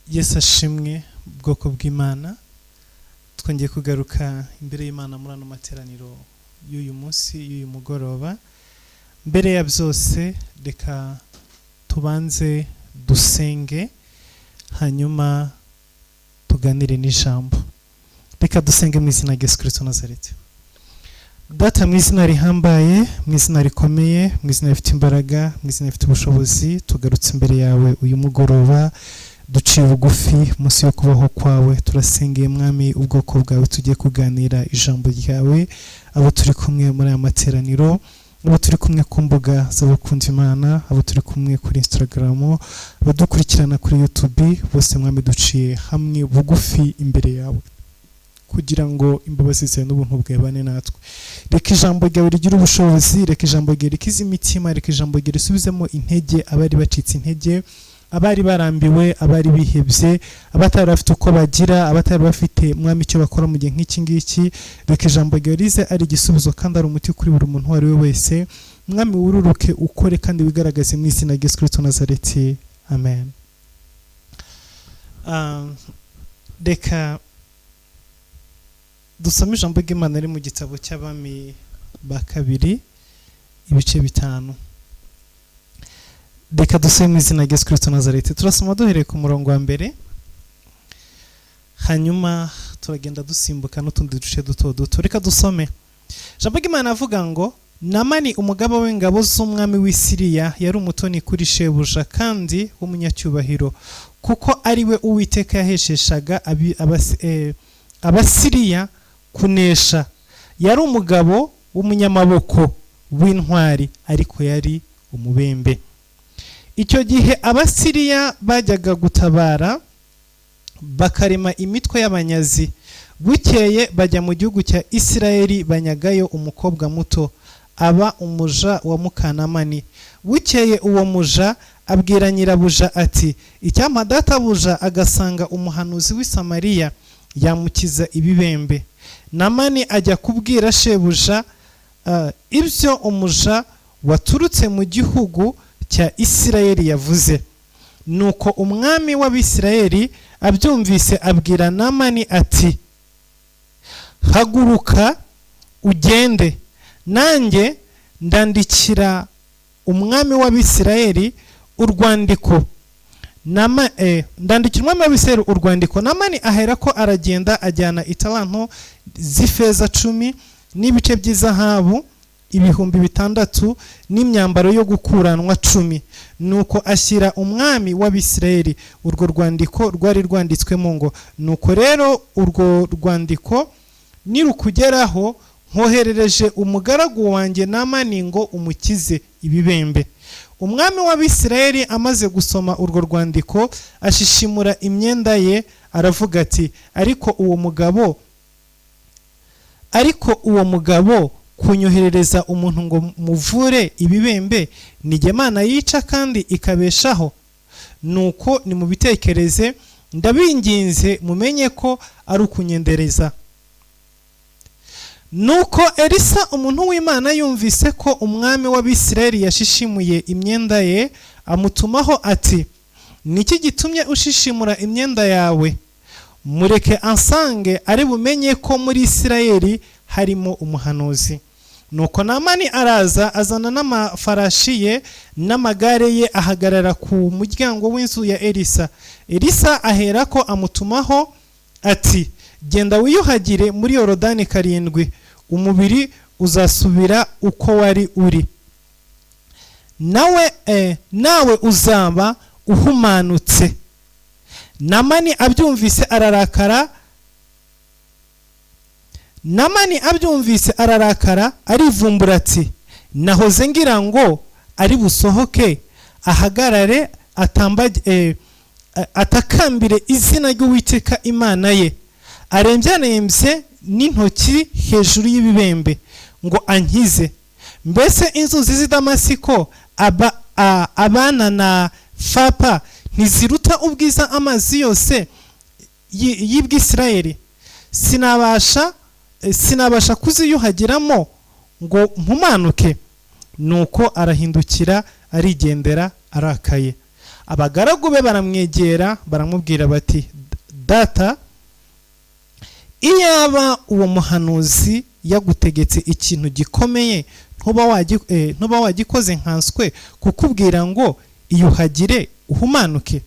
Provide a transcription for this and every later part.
Yesu ashimwe ubwoko bw'Imana. Twongeye kugaruka imbere y'Imana muri ano materaniro y'uyu munsi y'uyu mugoroba. Mbere ya byose reka tubanze dusenge hanyuma tuganire n'ijambo. Reka dusenge mu izina rya Yesu Kristo Nazareti. Data, mu izina rihambaye, mu izina rikomeye, mu izina rifite imbaraga, mu izina rifite ubushobozi, tugarutse imbere yawe uyu mugoroba duciye bugufi munsi yo kubaho kwawe. Turasengeye mwami ubwoko bwawe, tugiye kuganira ijambo ryawe, abo turi kumwe muri aya materaniro, abo turi kumwe ku mbuga z'abakunda Imana, abo turi kumwe kuri Instagram, abadukurikirana kuri YouTube, bose mwami duciye hamwe bugufi imbere yawe kugira ngo imbabazi zawe n'ubuntu bwawe bane natwe. Reka ijambo ryawe rigira ubushobozi, reka ijambo ryawe rikize imitima, reka ijambo ryawe risubizemo intege abari bacitse intege, abari barambiwe, abari bihebye, abatari bafite uko bagira, abatari bafite mwami icyo bakora mu gihe nk'iki ngiki. Reka ijambo ryawe rize ari igisubizo kandi ari umuti kuri buri muntu uwo ari we wese. Mwami wururuke ukore kandi wigaragaze mu izina rya Yesu Kristo Nazareti, amen. Reka dusome ijambo ry'Imana riri mu gitabo cy'Abami ba kabiri ibice 5. Reka dusome mu izina rya Yesu Kristo Nazareti. Turasoma duhereye ku murongo wa mbere, hanyuma turagenda dusimbuka n'utundi duce duto duto. Reka dusome. Ijambo ry'Imana avuga ngo, Namani umugaba w'ingabo z'umwami w'i Siriya yari umutoni kuri shebuja kandi w'umunyacyubahiro, kuko ari we Uwiteka yahesheshaga Abasiriya kunesha. Yari umugabo w'umunyamaboko w'intwari, ariko yari umubembe. Icyo gihe Abasiriya bajyaga gutabara bakarema imitwe y'abanyazi. Bukeye bajya mu gihugu cya Isirayeli, banyagayo umukobwa muto, aba umuja wa Mukanamani. Bukeye uwo muja abwira nyirabuja ati, icyampa databuja agasanga umuhanuzi w'i Samariya yamukiza ibibembe. Namani ajya kubwira shebuja ibyo umuja waturutse mu gihugu cya Isirayeli yavuze. Nuko umwami w'Abisirayeli abyumvise abwira Namani ati, haguruka ugende, nanjye ndandikira umwami w'Abisirayeli urwandiko. Ndandikira umwami w'Abisirayeli urwandiko. Namani aherako aragenda, ajyana italanto z'ifeza 10 n'ibice by'izahabu 600 n'imyambaro yo gukuranwa 10. Nuko ashyira umwami w'Abisirayeli urwo rwandiko rwari rwanditswemo ngo, nuko rero urwo rwandiko nirukugeraho, nkoherereje umugaragu wanjye Namani ngo umukize ibibembe. Umwami w'Abisirayeli amaze gusoma urwo rwandiko, ashishimura imyenda ye, aravuga ati, ariko uwo mugabo kunyoherereza umuntu ngo muvure ibibembe, ni jye Mana yica kandi ikabeshaho? Nuko nimubitekereze, ndabinginze mumenye ko ari ukunyendereza. Nuko Elisa umuntu w'Imana yumvise ko umwami w'Abisirayeli yashishimuye imyenda ye, amutumaho ati, niki gitumye ushishimura imyenda yawe? Mureke ansange, ari bumenye ko muri Isirayeli harimo umuhanuzi. Nuko Namani araza, azana n'amafarashi ye n'amagare ye, ahagarara ku muryango w'inzu ya Elisa. Elisa aherako amutumaho ati, genda wiyuhagire muri Yorodani 7, umubiri uzasubira uko wari uri, nawe uzaba uhumanutse. Namani abyumvise ararakara, arivumbura ati, nahoze ngira ngo ari busohoke ahagarare atakambire izina ry'Uwiteka Imana ye, arembyarembye n'intoki hejuru y'ibibembe ngo ankize. Mbese inzuzi z'i Damasiko Abana na Fapa ntiziruta ubwiza amazi yose y'Ibwisirayeli? Sinabasha kuziyuhagiramo ngo mpumanuke? Nuko arahindukira arigendera arakaye. abagaragu be baramwegera baramubwira bati data, iyaba uwo muhanuzi yagutegetse ikintu gikomeye ntuba wagikoze nkanswe kukubwira ngo iyuhagire uhumanuke.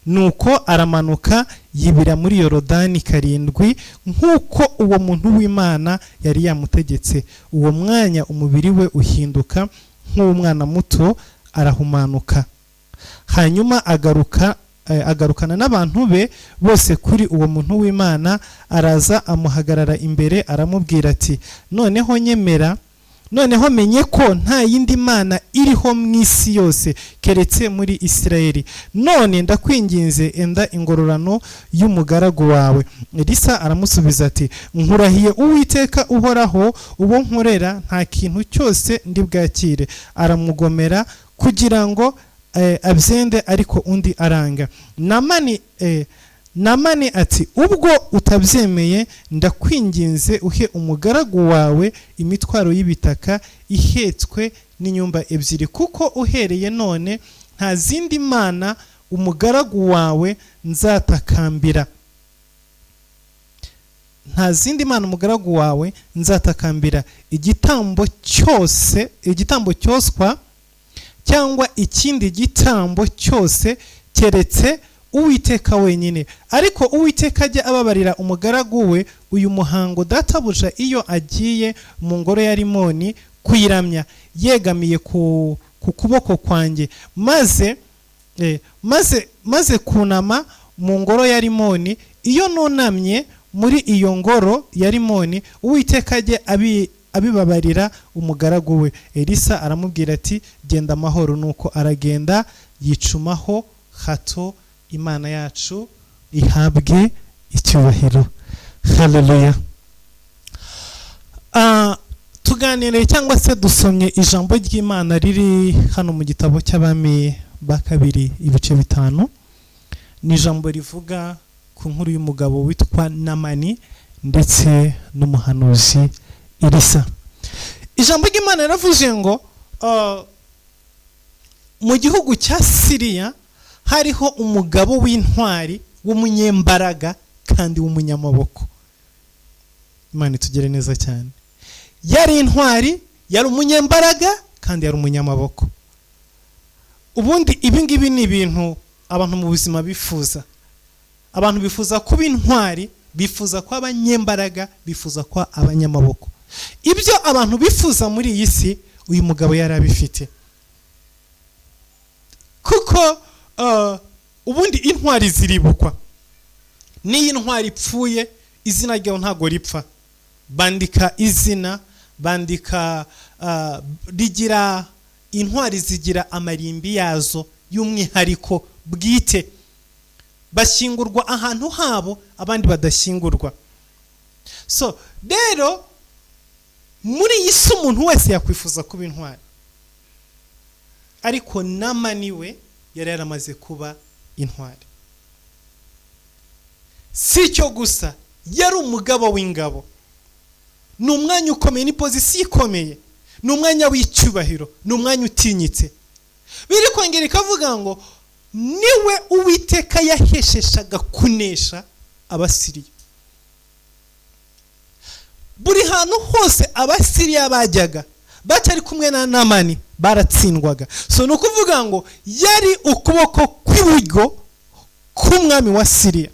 Nuko aramanuka yibira muri Yorodani 7 nk'uko uwo muntu w'Imana yari yamutegetse. Uwo mwanya umubiri we uhinduka nk'umwana muto, arahumanuka. Hanyuma agarukana n'abantu be bose kuri uwo muntu w'Imana, araza amuhagarara imbere aramubwira ati, noneho menye ko nta yindi mana iriho mu isi yose keretse muri Isirayeli. None ndakwinginze enda ingororano y'umugaragu wawe. Elisa aramusubiza ati, nkurahiye Uwiteka uhoraho, uwo nkorera nta kintu cyose ndi bwakire. Aramugomera kugira ngo abyende, ariko undi aranga. Namani ati, ubwo utabyemeye ndakwinginze uhe umugaragu wawe imitwaro y'ibitaka ihetswe n'inyumba 2, kuko uhereye none nta zindi mana umugaragu wawe nzatakambira. Igitambo cyoswa cyangwa ikindi gitambo cyose keretse Uwiteka wenyine. Ariko Uwiteka ajya ababarira umugaragu we uyu muhango databuja iyo agiye mu ngoro ya Rimoni kuyiramya yegamiye ku kuboko kwanjye, maze kunama mu ngoro ya Rimoni. Iyo nunamye muri iyo ngoro ya Rimoni, Uwiteka ajya abibabarira umugaragu we. Elisa aramubwira ati, genda amahoro. Nuko aragenda yicumaho hato. Imana yacu ihabwe icyubahiro. Haleluya. Tuganire cyangwa se dusomye ijambo ry'Imana riri hano mu gitabo cy'Abami ba 2 ibice 5. Ni ijambo rivuga ku nkuru y'umugabo witwa Namani ndetse n'umuhanuzi Elisa. Ijambo ry'Imana riravuze ngo mu gihugu cya Siriya hariho umugabo w'intwari w'umunyembaraga kandi w'umunyamaboko. Imana itugire neza cyane. Yari intwari, yari umunyembaraga kandi yari umunyamaboko. Ubundi ibingibi ni ibintu abantu mu buzima bifuza. Abantu bifuza kuba intwari, bifuza kuba abanyembaraga, bifuza kuba abanyamaboko. Ibyo abantu bifuza muri iyi si uyu mugabo yari abifite. Kuko ubundi intwari ziribukwa. Niyi intwari ipfuye izina ryawe ntago ripfa. Bandika izina, bandika rigira, intwari zigira amarimbi yazo y'umwihariko bwite. Bashyingurwa ahantu habo, abandi badashyingurwa. So rero muri iyi si umuntu wese yakwifuza kuba intwari, ariko Namani we yari yaramaze kuba intwari. Si cyo gusa, yari umugabo w'ingabo. Ni umwanya ukomeye, ni pozisiyo ikomeye, ni umwanya w'icyubahiro, ni umwanya utinyitse. Biri kongera ikavuga ngo niwe Uwiteka yahesheshaga kunesha Abasiriya. Buri hantu hose Abasiriya bajyaga batari kumwe na Namani baratsindwaga. So no kuvuga ngo yari ukuboko kw'iburyo k'umwami wa Siriya.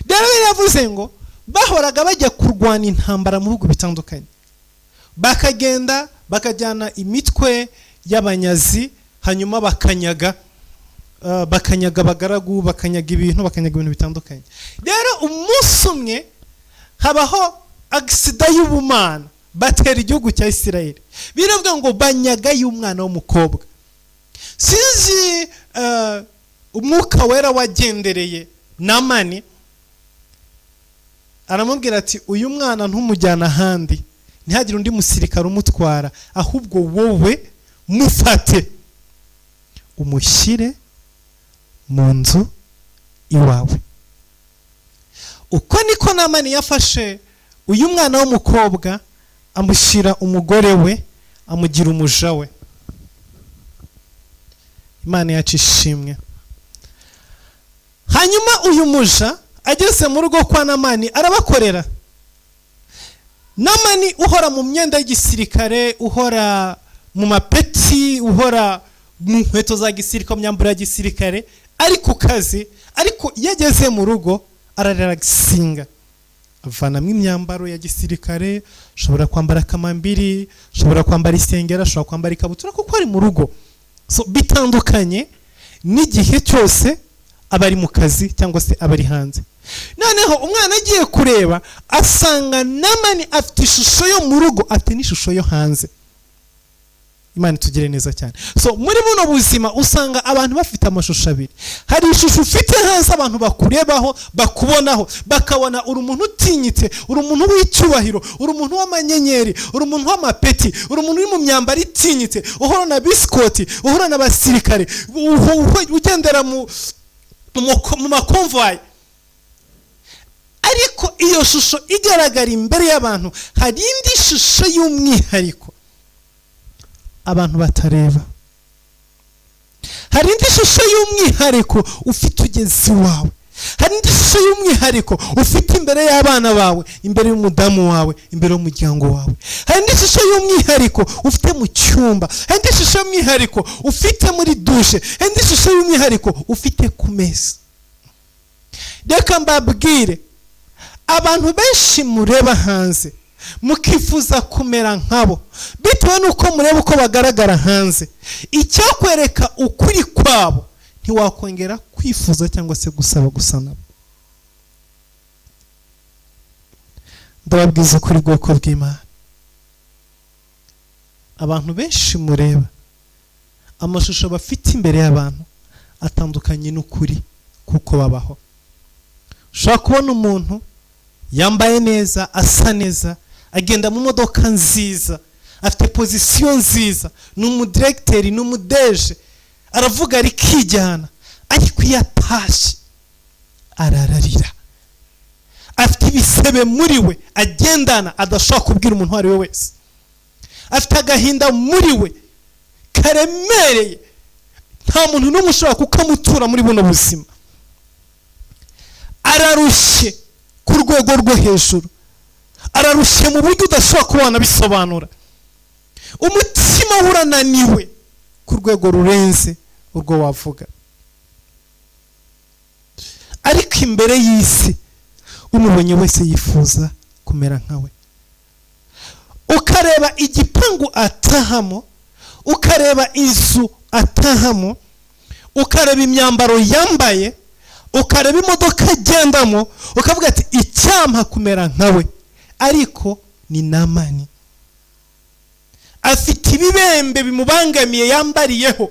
Rero yavuze ngo bahoraga bajya kurwana intambara mu bihugu bitandukanye. Bakagenda bakajyana imitwe y'abanyazi, hanyuma bakanyaga abagaragu, bakanyaga ibintu bitandukanye. Rero umunsi umwe habaho agisida y'ubumana, batera igihugu cya Isirayeli. Biravuga ngo banyaga y'umwana w'umukobwa. Sinzi umwuka wera wagendereye Namani, aramubwira ati, uyu mwana ntumujyana ahandi, ntihagire undi musirikare umutwara, ahubwo wowe mufate umushyire mu nzu iwawe. Uko niko Namani yafashe uyu mwana w'umukobwa, amushyira umugore we, amugira umuja we. Imana yacu ishimwe. Hanyuma uyu muja ageze mu rugo kwa Namani arabakorera. Namani uhora mu myenda y'igisirikare, uhora mu mapeti, uhora mu nkweto za gisirikare, myambaro ya gisirikare, ari ku kazi, ariko yageze mu rugo ararelaxinga, avanamo imyambaro ya gisirikare, ashobora kwambara kamambiri, ashobora kwambara isengera, ashobora kwambara ikabutura kuko ari mu rugo. So bitandukanye n'igihe cyose abari mu kazi cyangwa se abari hanze. Noneho umwana agiye kureba asanga Namani afite ishusho yo mu rugo, afite n'ishusho yo hanze. Imana tugire neza cyane. So muri buno buzima usanga abantu bafite amashusho abiri. Hari ishusho ufite hanze abantu bakurebaho, bakubonaho, bakabona uri umuntu utinyitse, uri umuntu w'icyubahiro, uri umuntu w'amanyenyeri, uri umuntu w'amapeti, uri umuntu uri mu myambaro itinyitse, uhora na bisikoti, uhora n'abasirikare, ugendera mu makonvoyi. Ariko iyo shusho igaragara imbere y'abantu, hari indi shusho y'umwihariko abantu batareba. Hari indi shusho y'umwihariko ufite ugezi wawe. Hari indi shusho y'umwihariko ufite imbere y'abana bawe, imbere y'umudamu wawe, imbere y'umuryango wawe. Hari indi shusho y'umwihariko ufite mu cyumba. Hari indi shusho y'umwihariko ufite muri dushe. Hari indi shusho y'umwihariko ufite ku meza. Reka mbabwire, abantu benshi mureba hanze mukifuza kumera nkabo bitewe nuko mureba uko bagaragara hanze. Icyakwereka ukuri kwabo ntiwakongera kwifuza cyangwa se gusaba gusa nabo. Ndababwiza ukuri bwoko bw'Imana, abantu benshi mureba amashusho bafite imbere y'abantu atandukanye n'ukuri kuko babaho. Ushobora kubona umuntu yambaye neza, asa neza, agenda mu modoka nziza, afite pozisiyo nziza, ni umudiregiteri, ni umudeje, aravuga arikijyana, ariko iyo atashye arararira. Afite ibisebe muri we agendana adashobora kubwira umuntu uwo ari we wese. Afite agahinda muri we karemereye, nta muntu n'umwe ushobora kukamutura muri buno buzima. Ararushye ku rwego rwo hejuru, ararushye mu buryo udashobora kuba wanabisobanura. Umutima urananiwe ku rwego rurenze urwo wavuga. Ariko imbere y'isi umubonye wese yifuza kumera nkawe. Ukareba igipangu atahamo, ukareba inzu atahamo, ukareba imyambaro yambaye, ukareba imodoka agendamo, ukavuga ati icyampa kumera nkawe. Ariko ni Namani, afite ibibembe bimubangamiye yambariyeho,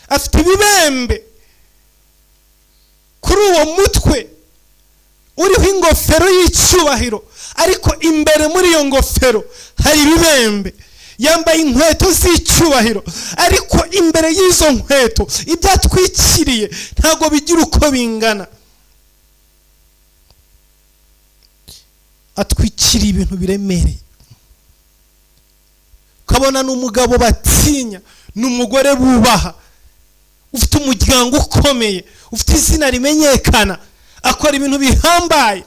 afite ibibembe kuri uwo mutwe uriho ingofero y'icyubahiro, ariko imbere muri iyo ngofero hari ibibembe. Yambaye inkweto z'icyubahiro, ariko imbere y'izo nkweto ibyatwikiriye ntago bigira uko bingana. Atwikiriye ibintu biremereye. Ukabona n'umugabo batinya, n'umugore bubaha, ufite umuryango ukomeye, ufite izina rimenyekana, akora ibintu bihambaye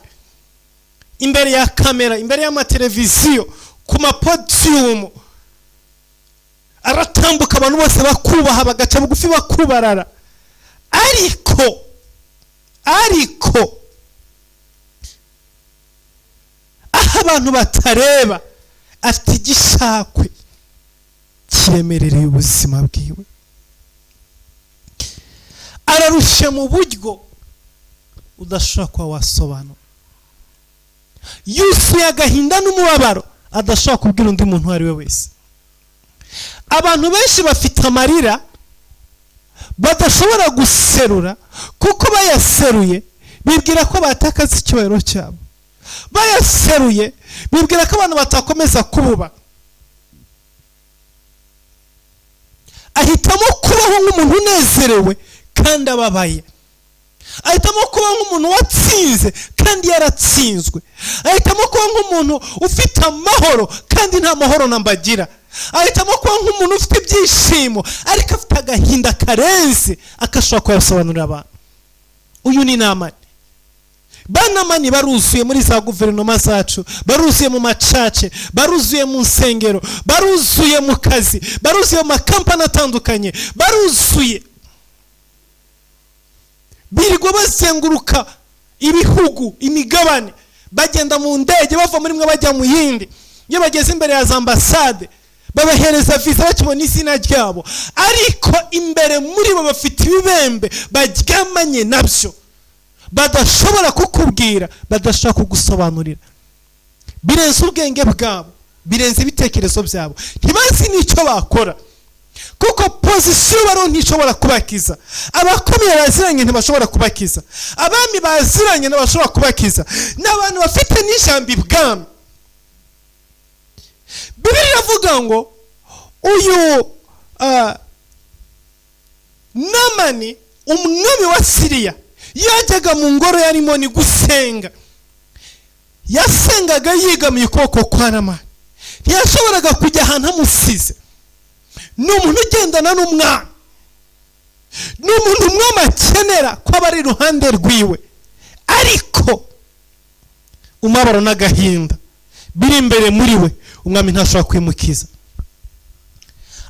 imbere ya kamera, imbere y'amateleviziyo, ku mapodiyumu, aratambuka abantu bose bakubaha, bagaca bugufi bakubarara. Ariko aho abantu batareba, afite igishakwe kiremerereye ubuzima bwiwe. Ararushye mu buryo udashobora kuba wasobanura, yuzuye agahinda n'umubabaro adashobora kubwira undi muntu uwo ari we wese. Abantu benshi bafite amarira badashobora guserura, kuko bayaseruye bibwira ko batakaza icyubahiro cyabo. Bayaseruye bibwira ko abantu batakomeza kububa. Ahitamo kubaho nk'umuntu unezerewe kandi ababaye. Ahitamo kuba nk'umuntu watsinze kandi yaratsinzwe. Ahitamo kuba nk'umuntu ufite amahoro kandi nta mahoro nambagira. ahitamo kuba nk'umuntu ufite ibyishimo ariko afite agahinda karenze akashobora kuyasobanurira abantu. Uyu ni Namani. Banamani baruzuye muri za guverinoma zacu, baruzuye mu macace, baruzuye mu nsengero, baruzuye mu kazi, baruzuye mu makampani atandukanye, baruzuye birirwa bazenguruka ibihugu, imigabane, bagenda mu ndege bava muri mwe bajya mu yindi. Iyo bageze imbere ya za ambasade babahereza visa bakibona izina ryabo, ariko imbere muri bo bafite ibibembe baryamanye nabyo badashobora kukubwira, badashobora kugusobanurira, birenze ubwenge bwabo, birenze ibitekerezo byabo. Ntibazi n'icyo bakora kuko pozisiyo baro ntishobora kubakiza. Abakomeye baziranye ntibashobora kubakiza, abami baziranye ntibashobora kubakiza, n'abantu bafite n'ijambo ibwami. Bibiliya iravuga ngo uyu Namani umwami wa Siriya yajyaga mu ngoro ya Rimoni gusenga, yasengaga yigamiye ukuboko kwa Namani, ntiyashoboraga kujya ahantu amusize. Ni umuntu ugendana n'umwami, ni umuntu umwami akenera ko aba ari iruhande rwiwe, ariko umubabaro n'agahinda biri imbere muri we umwami ntashobora kwimukiza.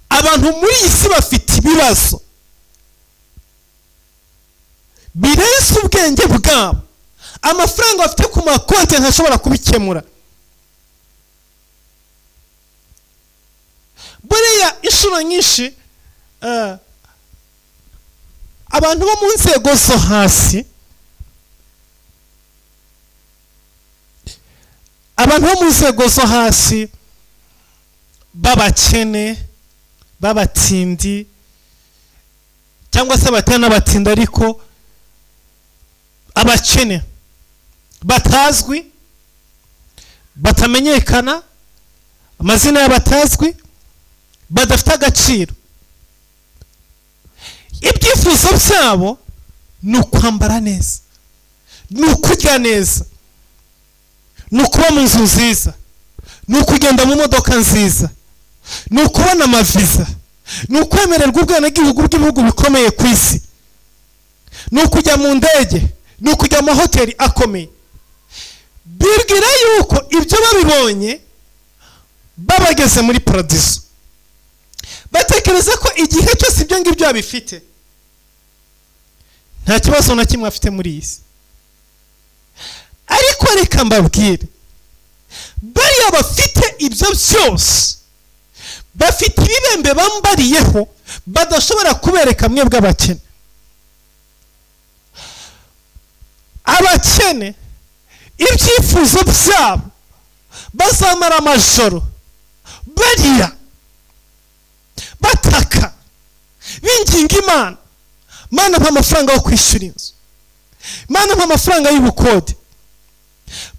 Abantu muri iyi si bafite ibibazo birenze ubwenge bwabo, amafaranga bafite ku makonti ntashobora kubikemura. Buriya inshuro nyinshi abantu bo mu nzego zo hasi, abantu bo mu nzego zo hasi b'abakene, b'abatindi, cyangwa se abatari n'abatindi ariko abakene batazwi, batamenyekana, amazina y'abatazwi, badafite agaciro, ibyifuzo byabo ni ukwambara neza, ni ukurya neza, ni ukuba mu nzu nziza, ni ukugenda mu modoka nziza, ni ukubona amaviza, ni ukwemererwa ubwenegihugu bw'ibihugu bikomeye ku isi, ni ukujya mu ndege, ni ukujya mu mahoteli akomeye. Bibwira yuko ibyo babibonye babageze muri paradizo, batekereza ko igihe cyose ibyo ngibyo babifite nta kibazo na kimwe afite muri iyi si. Ariko reka mbabwire, bariya bafite ibyo byose, bafite ibibembe bambariyeho badashobora kubereka mwebwe abakene. Abakene ibyifuzo byabo bazamara amajoro bariya bataka binginga Imana, Mana mpa amafaranga yo kwishyura inzu, Mana mpa amafaranga y'ubukode.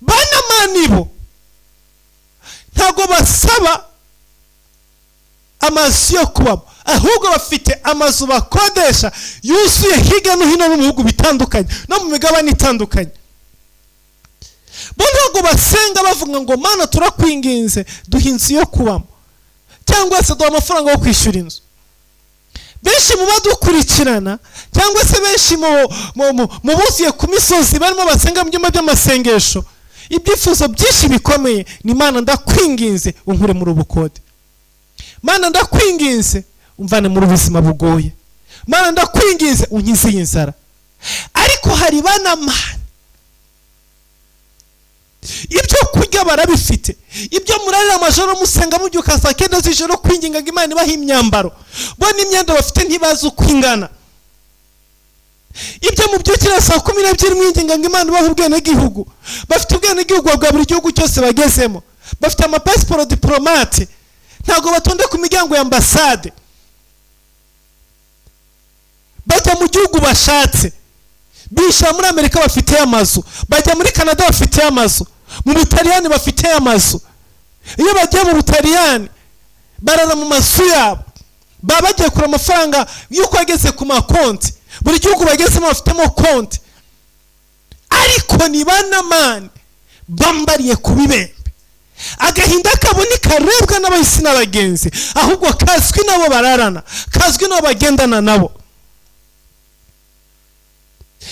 Banamani bo ntago basaba amazu yo kubamo, ahubwo bafite amazu bakodesha yuzuye hirya no hino mu bihugu bitandukanye no mu migabane itandukanye. Bo ntago basenga bavuga ngo Mana turakwinginze duha inzu yo kubamo, cyangwa se duha amafaranga yo kwishyura inzu. Benshi mu badukurikirana cyangwa se benshi mu buzuye ku misozi barimo basenga mu byumba by'amasengesho, ibyifuzo byinshi bikomeye ni Mana ndakwinginze unkure muri ubukode, Mana ndakwinginze umvane muri ubuzima bugoye, Mana ndakwinginze unkize iyi nzara. Ariko hari Banamani ibyo kurya barabifite, ibyo murarira amajoro musenga mubyuka saa 9 z'ijoro kwinginga Imana ibaha imyambaro, bo n'imyenda bafite ntibazi uko ingana. Ibyo mubyukira saa 12 mwinginga Imana ibaha ubwenegihugu, bafite ubwenegihugu bwa buri gihugu cyose bagezemo, bafite amapasiporo diplomate, ntago batonda ku miryango ya ambasade, bajya mu gihugu bashatse, bisha muri Amerika bafite amazu, bajya muri Canada bafite amazu, mu Butaliyani bafite amazu. Iyo bagiye mu Butaliyani barara mu mazu yabo, baba bagiye kura amafaranga yuko bageze ku makonti, buri gihugu bagezemo bafitemo konti. Ariko ni Banamani bambariye ku bibembe, agahinda kabo ntikarebwa n'abahisi n'abagenzi, ahubwo kazwi nabo bararana, kazwi nabo bagendana nabo.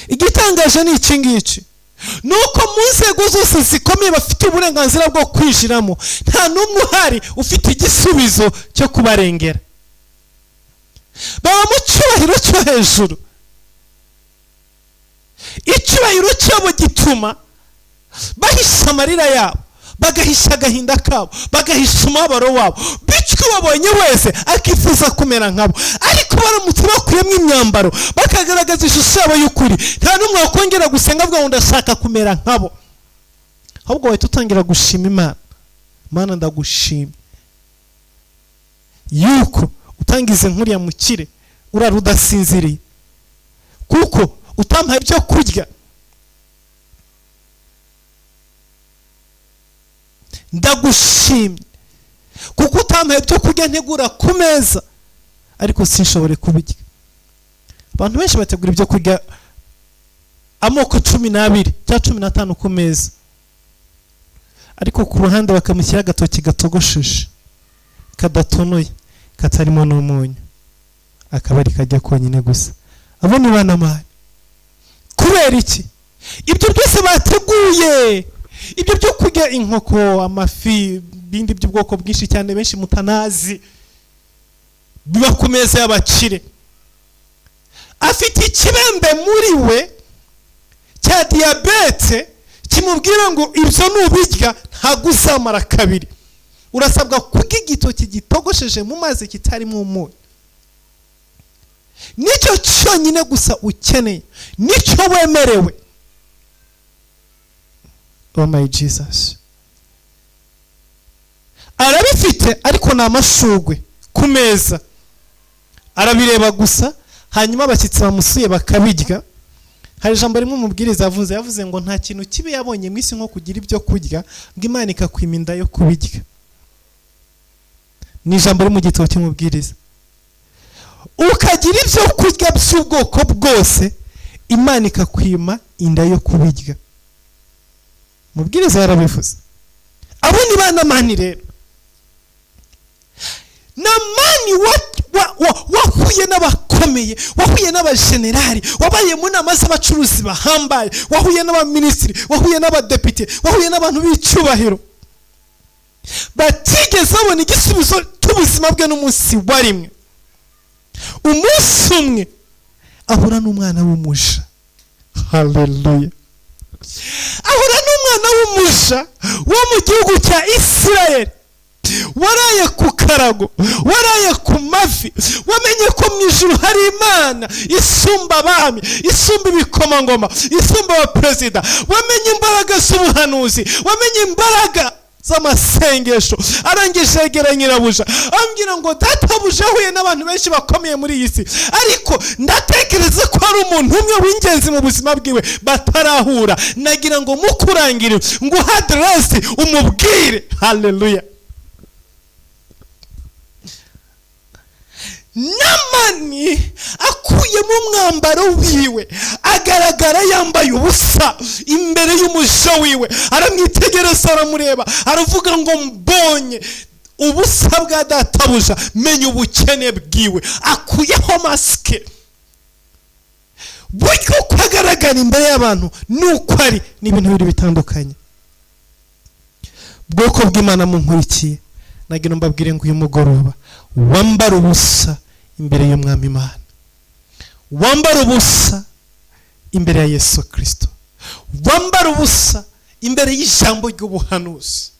Igitangaje ni iki ngiki, nuko mu nzego zose zikomeye bafite uburenganzira bwo kwinjiramo, nta n'umwe uhari ufite igisubizo cyo kubarengera. Baba mu cyubahiro cyo hejuru. Icyubahiro cyabo gituma bahisha amarira yabo, bagahisha agahinda kabo, bagahisha umubabaro wabo, bityo babonye wese akifuza kumera nkabo. Ariko baramutse bakuyemo imyambaro bakagaragaza ishusho yabo y'ukuri, nta n'umwe wakongera gusenga avuga ngo ndashaka kumera nkabo, ahubwo wahita utangira gushima Imana. Mana ndagushima yuko utangize nkuriya mukire urara udasinziriye, kuko utampaye ibyo kurya. Ndagushimye kuko utampaye ibyo kurya ntegura ku meza, ariko sinshobore kubirya. Abantu benshi bategura ibyo kurya amoko 12 cyangwa 15 ku meza, ariko ku ruhande bakamushyira agatoki gatogosheje, kadatonoye, katarimo n'umunyu, akaba ari kajya konyine gusa. Abo ni bana mani. Kubera iki? Ibyo byose bateguye, ibyo byo kurya inkoko, amafi, bindi by'ubwoko bwinshi cyane benshi mutanazi, biba ku meza y'abakire. Afite ikibembe muri we cya diyabete kimubwira ngo ibyo nubirya ntabwo uzamara kabiri. Urasabwa kurya igitoki gitogosheje mu mazi kitarimo umunyu. Nicyo cyonyine gusa ukeneye, nicyo wemerewe. Oh my Jesus. Arabifite ariko ni amashugwe ku meza, arabireba gusa, hanyuma abashyitsi bamusuye bakabirya. Hari ijambo rimwe umubwiriza yavuze ngo nta kintu kibi yabonye mu isi nko kugira ibyo kurya ngo Imana ikakwima inda yo kubirya. Ni ijambo riri mu gitabo cy'umubwiriza. Ukagira ibyo kurya by'ubwoko bwose, Imana ikakwima inda yo kubirya. Umubwiriza yarabivuze. Abo ni bana mani rero. Na mani wahuye n'abakomeye, wahuye n'abajenerali, wabaye mu nama z'abacuruzi bahambaye, wahuye n'abaminisitiri, wahuye n'abadepite, wahuye n'abantu b'icyubahiro, batigeze babona igisubizo cy'ubuzima bwe n'umunsi wa rimwe. Umunsi umwe ahura n'umwana w'umuja. Haleluya. Ahura n'umwana w'umuja wo mu gihugu cya Isirayeli, waraye ku karago, waraye ku mavi, wamenye ko mu ijuru hari Imana isumba abami, isumba ibikomangoma, isumba abaperezida, wamenye imbaraga z'ubuhanuzi, wamenye imbaraga z'amasengesho. Arangije yegera nyirabuja ambwira ngo databuja ahuye n'abantu benshi bakomeye muri iyi si, ariko ndatekereza ko hari umuntu umwe w'ingenzi mu buzima bwiwe batarahura. Nagira ngo mukurangire ngo hadresi umubwire. Haleluya. Namani akuyemo umwambaro wiwe, agaragara yambaye ubusa imbere y'umuja wiwe. Aramwitegereza, aramureba, aravuga ngo mbonye ubusa bwa databuja, menya ubukene bwiwe. Akuyeho masike. Buryo uko agaragara imbere y'abantu nuko ari, ni ibintu biri bitandukanye. Bwoko bw'Imana munkurikiye, nagira mbabwire ngo uyu mugoroba wambara ubusa imbere y'Umwami Imana, wambara ubusa imbere ya Yesu Kristo, wambara ubusa imbere y'ijambo ry'ubuhanuzi.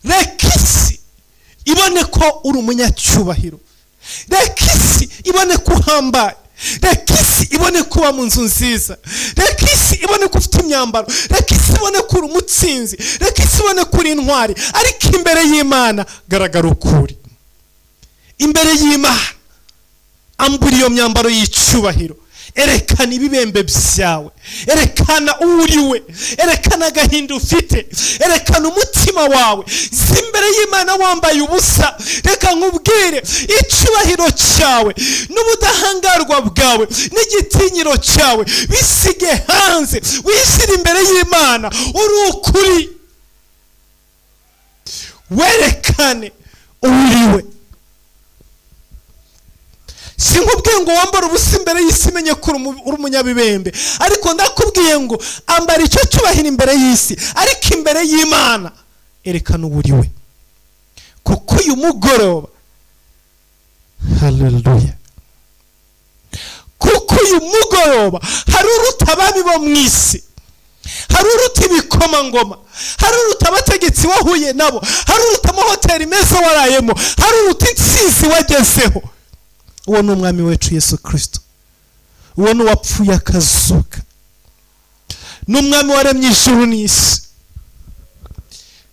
Reka isi ibone ko uri umunyacyubahiro, reka isi ibone ko uhambaye, reka isi ibone ko uba mu nzu nziza, reka isi ibone ko ufite imyambaro, reka isi ibone ko uri umutsinzi, reka isi ibone ko uri intwari. Ariko imbere y'Imana garagara ukuri. Imbere y'Imana ambura iyo myambaro y'icyubahiro, erekana ibibembe byawe, erekana uriwe, erekana agahinda ufite, erekana umutima wawe. Zimbere y'Imana wambaye ubusa. Reka nkubwire, icyubahiro cyawe n'ubudahangarwa bwawe n'igitinyiro cyawe bisige hanze, wishyire imbere y'Imana uri ukuri, werekane uriwe. Sinkubwiye ngo wambara ubusa imbere y'isi menye ko uri umunyabibembe, ariko ndakubwiye ngo ambara icyo cyubahiro imbere y'isi, ariko imbere y'Imana erekana uburiwe. Kuko uyu mugoroba, haleluya, kuko uyu mugoroba hari uruta abami bo mu isi, hari uruta ibikomangoma, hari uruta abategetsi wahuye nabo, hari uruta amahoteli meza warayemo, hari uruta intsinzi wagezeho. Uwo ni umwami wacu Yesu Kristo. Uwo ni uwapfuye akazuka, ni umwami waremye ijuru n'isi.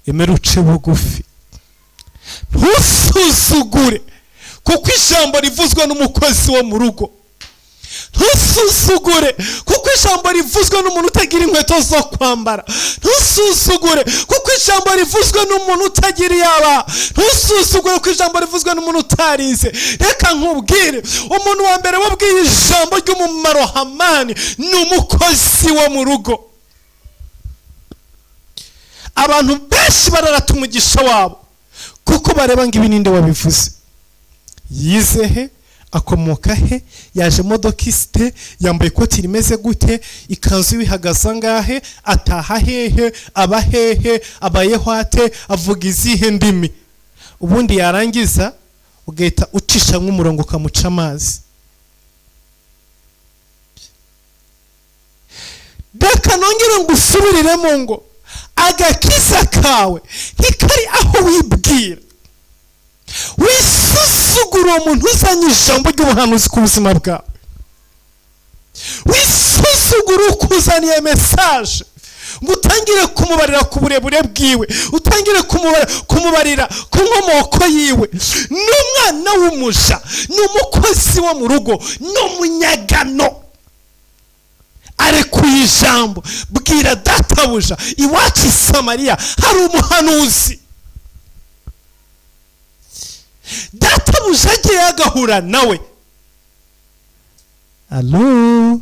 Emera uce bugufi, ntusuzugure, kuko ijambo rivuzwe n'umukozi wo mu rugo. Ntusuzugure, kuko ijambo rivuzwe n'umuntu utagira inkweto zo kwambara. Ntusuzugure, kuko ijambo rivuzwe n'umuntu utagira iyaba. Ntusuzugure, kuko ijambo rivuzwe n'umuntu utarize. Reka nkubwire, umuntu wa mbere wabwiye ijambo ry'umumaro Hamani ni umukozi wo mu rugo. Abantu benshi bararata umugisha wabo kuko bareba ngo ibi ninde wabivuze, yize he, akomoka he, yaje modoka isite, yambaye ikoti rimeze gute, ikanzu y'ibihagaze angahe, ataha hehe, aba hehe, abayeho ate, avuga izihe ndimi. Ubundi yarangiza ugahita ucisha nk'umurongo ukamuca amazi. Reka nongere ngo usubiriremo ngo agakiza kawe ntikari aho wibwira. Wisuzugura uwo muntu uzanye ijambo ry'ubuhanuzi ku buzima bwawe. Wisuzugura ukuzaniye mesaje ngo utangire kumubarira ku burebure bwiwe, utangire kumubarira ku nkomoko yiwe. Ni umwana w'umuja, ni umukozi wo mu rugo, ni umunyagano. Arekuye ijambo, bwira databuja iwacu i Samariya hari umuhanuzi. Databuja agiye agahura nawe. Alo,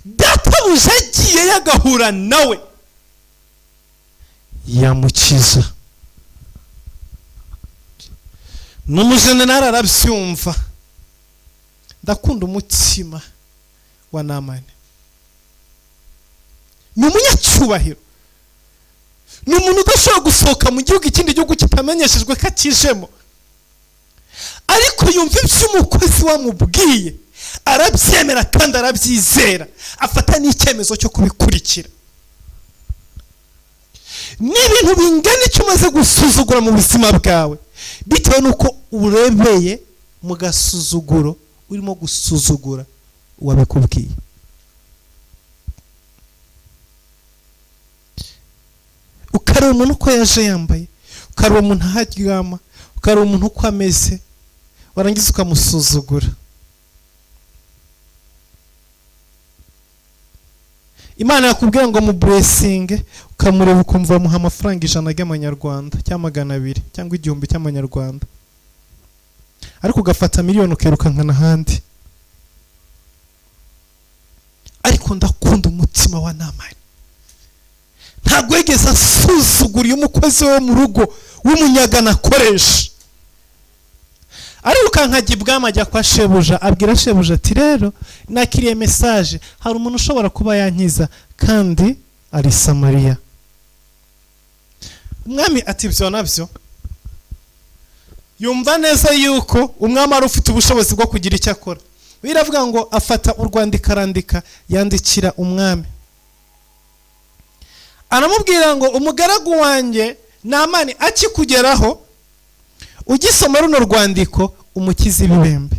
databuja agiye agahura nawe, yamukiza. N'umujenerali arabyumva. Ndakunda umutima wa Namani. Ni umunyacyubahiro, ni umuntu udashobora gusohoka mu gihugu, ikindi gihugu kitamenyeshejwe ko akijemo, ariko yumva ibyo umukozi wamubwiye, arabyemera kandi arabyizera, afata n'icyemezo cyo kubikurikira. Ni ibintu bingana icyo umaze gusuzugura mu buzima bwawe, bitewe n'uko urebeye mu gasuzuguro, urimo gusuzugura uwabikubwiye. Ukareba umuntu uko yaje yambaye, ukareba umuntu aho aryama, ukareba umuntu uko ameze, warangiza ukamusuzugura. Imana yakubwira ngo mu blessing, ukamureba ukumva bamuha amafaranga 100 y'amanyarwanda cyangwa 200 cyangwa 1000 cy'amanyarwanda, ariko ugafata miliyoni ukerukankana ahandi. Ariko ndakunda umutima wa Namani. Ntabwo yigeze asuzugura umukozi wo mu rugo w'umunyagana akoresha. Ariruka nkajya ibwami ajya kwa shebuja, abwira shebuja ati rero nakiriye message, hari umuntu ushobora kuba yankiza kandi ari Samariya. Umwami ati byo nabyo. Yumva neza yuko umwami ari ufite ubushobozi bwo kugira icyo akora. Biravuga ngo afata urwandiko arandika, yandikira umwami. Aramubwira ngo umugaragu wanjye Namani akikugeraho, ugisoma runo rwandiko umukiza ibibembe.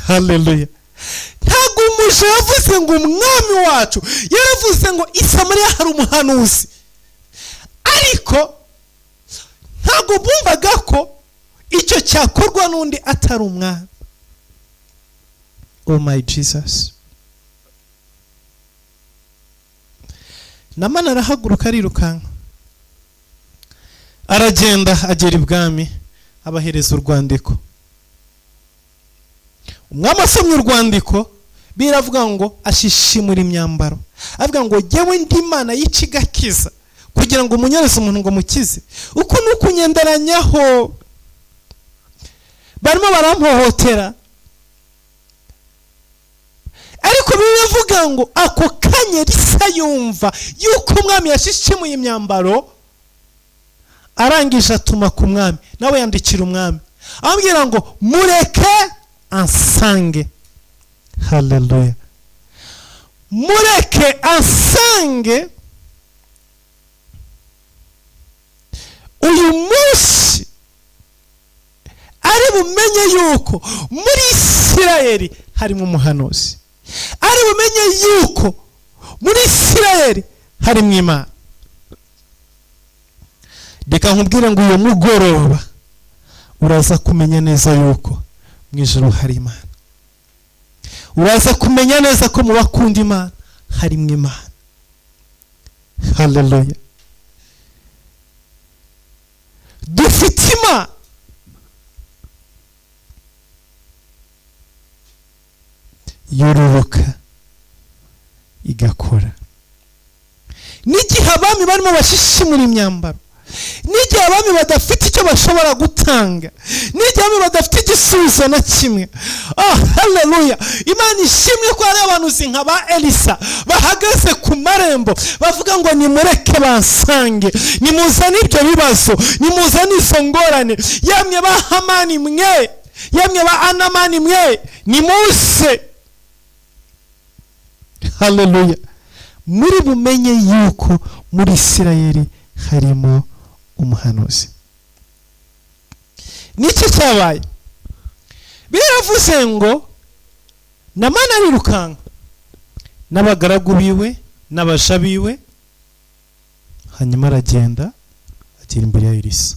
Haleluya. Ntabwo umuje yavuze ngo umwami wacu, yaravuze ngo i Samariya hari umuhanuzi. Ariko ntabwo bumvaga ko icyo cyakorwa n'undi atari umwami. Oh my Jesus. Namani arahaguruka arirukanka, aragenda agera ibwami, abahereza urwandiko. Umwami asomye urwandiko, biravuga ngo ashishimura imyambaro, avuga ngo jyewe ndi Imana y'ikigakiza, kugira ngo munyereze umuntu ngo mukize. Uko nuko nyenderanyaho, barimo barampohotera. Ariko biravuga ngo ako kanya Elisa yumva yuko umwami yashishimuye imyambaro, arangije atuma ku mwami, nawe yandikira umwami ambwira ngo mureke ansange. Haleluya. Mureke ansange uyu munsi, ari bumenye yuko muri Isirayeli harimo umuhanuzi, ari bumenye yuko muri Isirayeli harimo Imana. Reka nkubwire ngo uyu mugoroba uraza kumenya neza yuko mu ijuru hari Imana. Uraza kumenya neza ko mu bakunda Imana harimo Imana. Haleluya. Dufite Imana yororoka igakora. N'igihe abami barimo bashishimura imyambaro, n'igihe abami badafite icyo bashobora gutanga, n'igihe abami badafite igisubizo na kimwe. Oh haleluya. Imana ishimwe ko hari abantu nka ba Elisa bahagaze ku marembo bavuga ngo nimureke bansange, nimuzane ibyo bibazo, nimuzane izo ngorane. Yamwe ba Hamani mwe, yamwe ba Anamani mwe, nimuse. Haleluya. Muri bumenye yuko muri Isirayeli harimo umuhanuzi. Niki cyabaye? Biravuze ngo Namani arirukanka n'abagaragu biwe n'abaja biwe, hanyuma aragenda agera imbere ya Elisa.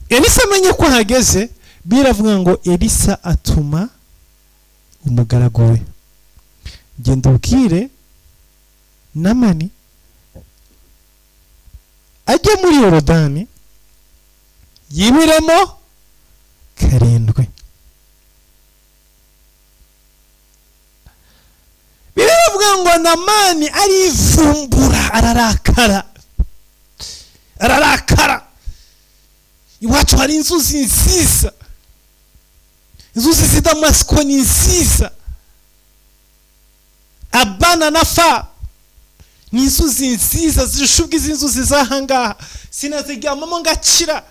Elisa amenye ko hageze, biravuga ngo Elisa atuma umugaragu we, genda ubwire Namani ajye muri Yorodani yibiremo 7. Biravuga ngo Namani arivumbura, ararakara. Iwacu hari inzuzi nziza, inzuzi z'i Damasiko ni nziza, Abana na Fa ni inzuzi nziza zirusha ubwiza inzuzi z'ahangaha, sinaziryamamo ngakira.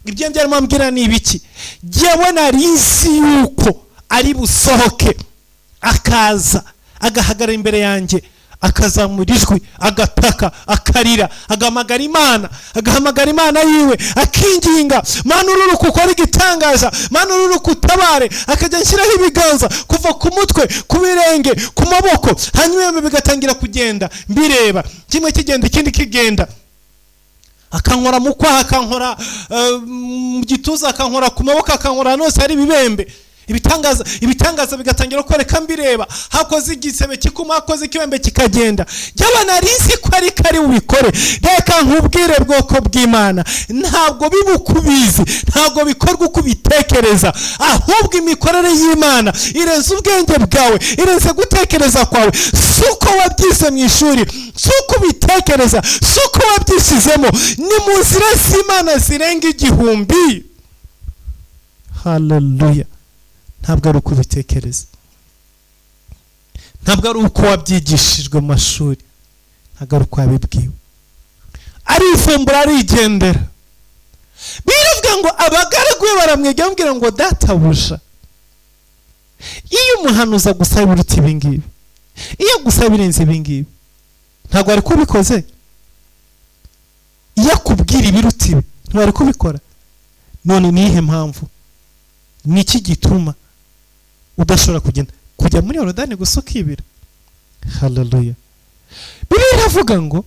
Ibyo byarimo ambwira ni ibiki? Jyewe nari nzi yuko ari busohoke akaza agahagarara imbere yanjye, akazamura ijwi, agataka, akarira, agahamagara Imana yiwe, akinginga, Mana ururuka ukora igitangaza, Mana ururuka utabare, akajya nshyiraho ibiganza kuva ku mutwe, ku birenge, ku maboko, hanyuma bigatangira kugenda mbireba, kimwe kigenda ikindi kigenda. Akankora mu kwaha, akankora mu gituza, akankora ku maboko, akankora nose hari ibibembe. Ibitangaza bigatangira kwereka mbireba, hakoze igisebe kikuma, hakoze ikibembe kikagenda. Jyaba narizi ko ari kari ubikore. Reka nkubwire bwoko bw'Imana, ntabwo bibukubizi, ntabwo bikorwa uko ubitekereza, ahubwo imikorere y'Imana irenze ubwenge bwawe, irenze gutekereza kwawe. Suko wabyize mu ishuri, suko ubitekereza, suko wabyisizemo, ni mu nzira z'Imana zirenga 1000. Haleluya. Ntabwo ari uko ubitekereza, ntabwo ari uko wabyigishijwe mu mashuri, ntabwo ari uko wabibwiwe. Arivumbura, arigendera. Biravuga ngo abagaragu be baramwegera bamubwira ngo databuja, iyo umuhanuzi agusaba ibiruta ibi ngibi, iyo agusaba ibirenze ibi ngibi, ntabwo ari kubikoze. Iyo akubwira ibiruta ibi, ntabwo ari kubikora. None ni iyihe mpamvu? Ni iki gituma udashobora kujya muri Yorodani gusa ukibira? Haleluya. Bibiliya iravuga ngo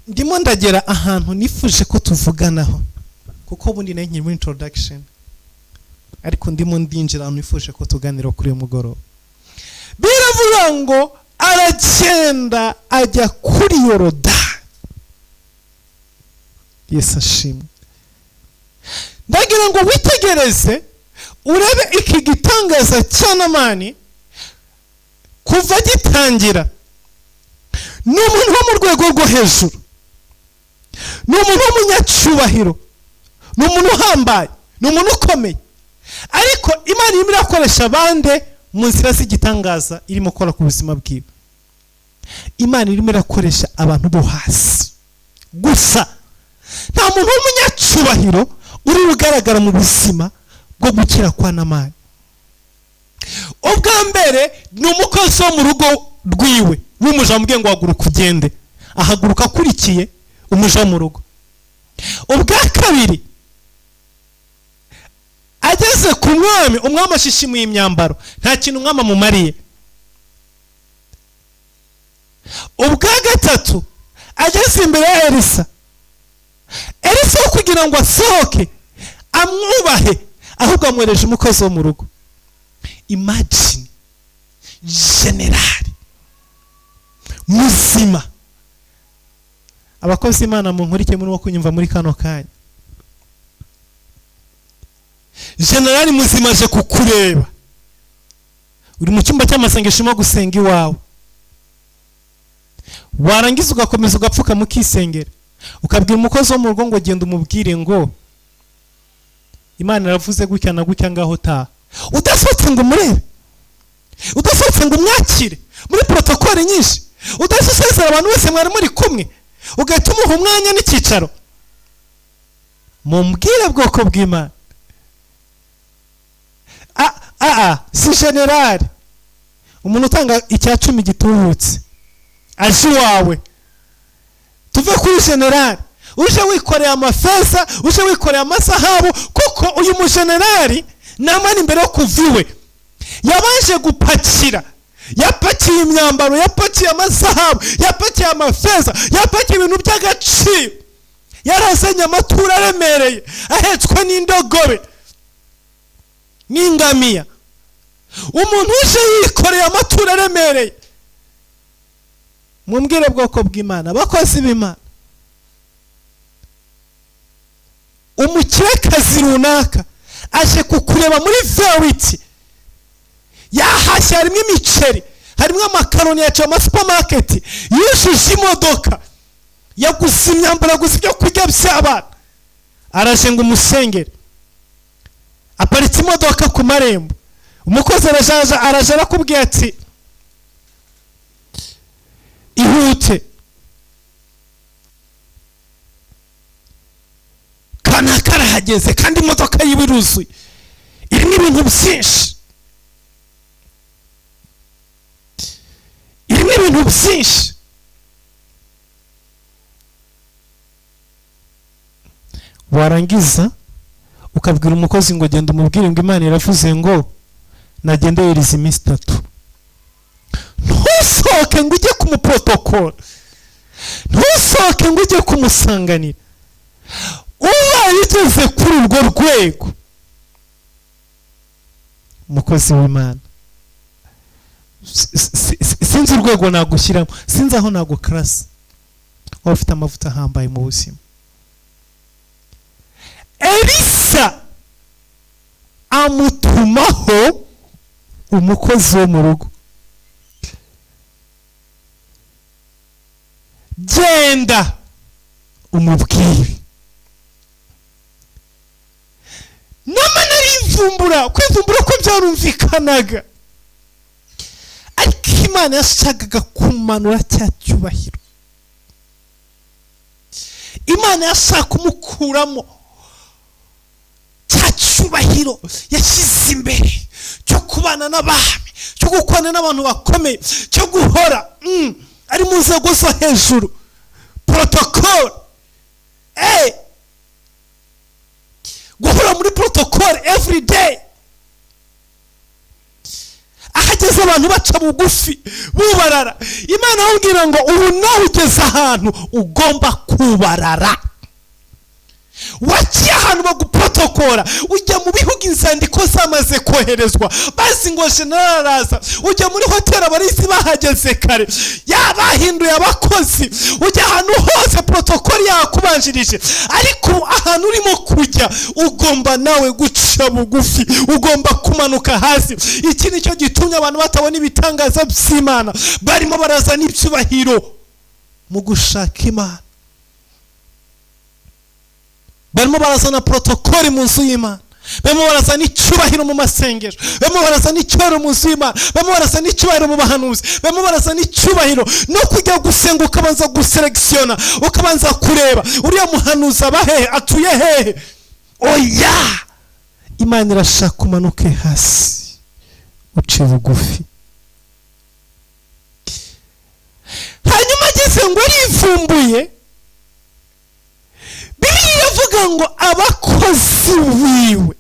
ndimo ndagera ahantu nifuje ko tuvuganaho kuko ubundi nayo nkiri muri introduction ariko ndimo ndinjira ahantu nifuje ko tuganira kuri uyu mugoroba. Biravuga ngo aragenda ajya kuri Yorodani. Yesu ashimwe. Ndagira ngo witegereze urebe iki gitangaza cya Namani kuva gitangira. Ni umuntu wo mu rwego rwo hejuru, ni umuntu w'umunyacyubahiro, ni umuntu uhambaye, ni umuntu ukomeye, ariko Imana irimo irakoresha abande mu nzira z'igitangaza irimo gukora ku buzima bwiwe. Imana irimo irakoresha abantu bo hasi gusa, nta muntu w'umunyacyubahiro uri ugaragara mu buzima bwo gukira kwa Namani. Ubwa mbere ni umukozi wo mu rugo rwiwe w'umuja wamubwiye ngo haguruka ugende, ahaguruka akurikiye umuja mu rugo. Ubwa kabiri ageze ku mwami, umwami ashishimuye imyambaro, nta kintu umwami amumariye. Ubwa gatatu ageze imbere ya Elisa, Elisa wo kugira ngo asohoke amwubahe ahubwo amwereje umukozi wo mu rugo. Imagine generali muzima. Abakozi Imana mu nkurike muri wo kunyumva muri kano kanya, generali muzima aje kukureba, uri mu cyumba cy'amasengesho mo gusenga iwawe, warangiza ugakomeza ugapfuka mukisengera, ukabwira umukozi wo mu rugo ngo genda umubwire ngo Imana iravuze gutya na gutya ngaho taha. Udasohotse ngo umurebe, udasohotse ngo umwakire muri protokole nyinshi, udasesezera abantu bose mwari muri kumwe, ugahita umuha umwanya n'icyicaro. Mumbwire bwoko bw'Imana. Si generali, umuntu utanga icya 10 gitubutse aje wawe. Tuve kuri generali uje wikoreye amafeza, uje wikoreye amasahabu, kuko uyu mugenerali Namani imbere yo kuviwe yabanje gupakira, yapakiye imyambaro, yapakiye amasahabu, yapakiye amafeza, yapakiye ibintu by'agaciro, yarazanye amaturo aremereye ahetswe n'indogobe n'ingamiya. Umuntu uje yikoreye amaturo aremereye. Mumbwire bwoko bw'Imana, bakozi b'Imana, umukirekazi runaka aje kukureba muri Verity, yahashye harimo imiceri, harimo amakaroni, yaciye amasupermarket, yishuje imodoka, yaguze imyambaro, yaguze ibyo kurya by'abana, araje ngo umusengere. Aparitse imodoka ku marembo, umukozi araje arakubwiye ati ihute, kana karahageze kandi imodoka yibiruzuye, irimo ibintu byinshi, irimo ibintu byinshi. Warangiza ukabwira umukozi ngo genda umubwire ngo Imana iravuze ngo nagende yiriza iminsi 3. Ntusohoke ngo ujye kumuprotokole, ntusohoke ngo ujye kumusanganira. Ubaye ugeze kuri urwo rwego, umukozi w'Imana, sinzi urwego nagushyiramo, sinzi aho nagukarasa, waba ufite amavuta ahambaye mu buzima. Elisa amutumaho umukozi wo mu rugo, genda umubwire. Namani arivumbura, kwivumbura ko byarumvikanaga, ariko Imana yashakaga kumanura cya cyubahiro. Imana yashaka kumukuramo cya cyubahiro yashyize imbere cyo kubana n'abami, cyo gukorana n'abantu bakomeye, cyo guhora ari mu nzego zo hejuru, protocol, guhora muri protocol every day. Ahageze abantu baca bugufi bubarara. Imana ahubwira ngo ubu nawe ugeze ahantu ugomba kubarara, waciye ahantu baguprotokora, ujya mu bihugu inzandiko zamaze koherezwa, bazi ngo general araza, ujya muri hoteli abarizi bahageze kare, yabahinduye abakozi, ujya ahantu hose protokoli yakubanjirije, ariko ahantu urimo kujya ugomba nawe guca bugufi, ugomba kumanuka hasi. Iki nicyo gitumye abantu batabona ibitangaza by'Imana, barimo barazana ibyubahiro mu gushaka Imana, barimo barazana protokoli mu nzu y'Imana, barimo barazana icyubahiro mu masengero, barimo barazana icyubahiro mu nzu y'Imana, barimo barazana icyubahiro mu bahanuzi, barimo barazana icyubahiro no kujya gusenga ukabanza guselekisiona, ukabanza kureba uriya muhanuzi aba hehe, atuye hehe. Oya, Imana irashaka umanuke hasi uciye bugufi. Hanyuma ageze ngo arivumbuye, Bibiliya iravuga ngo abakozi biwe,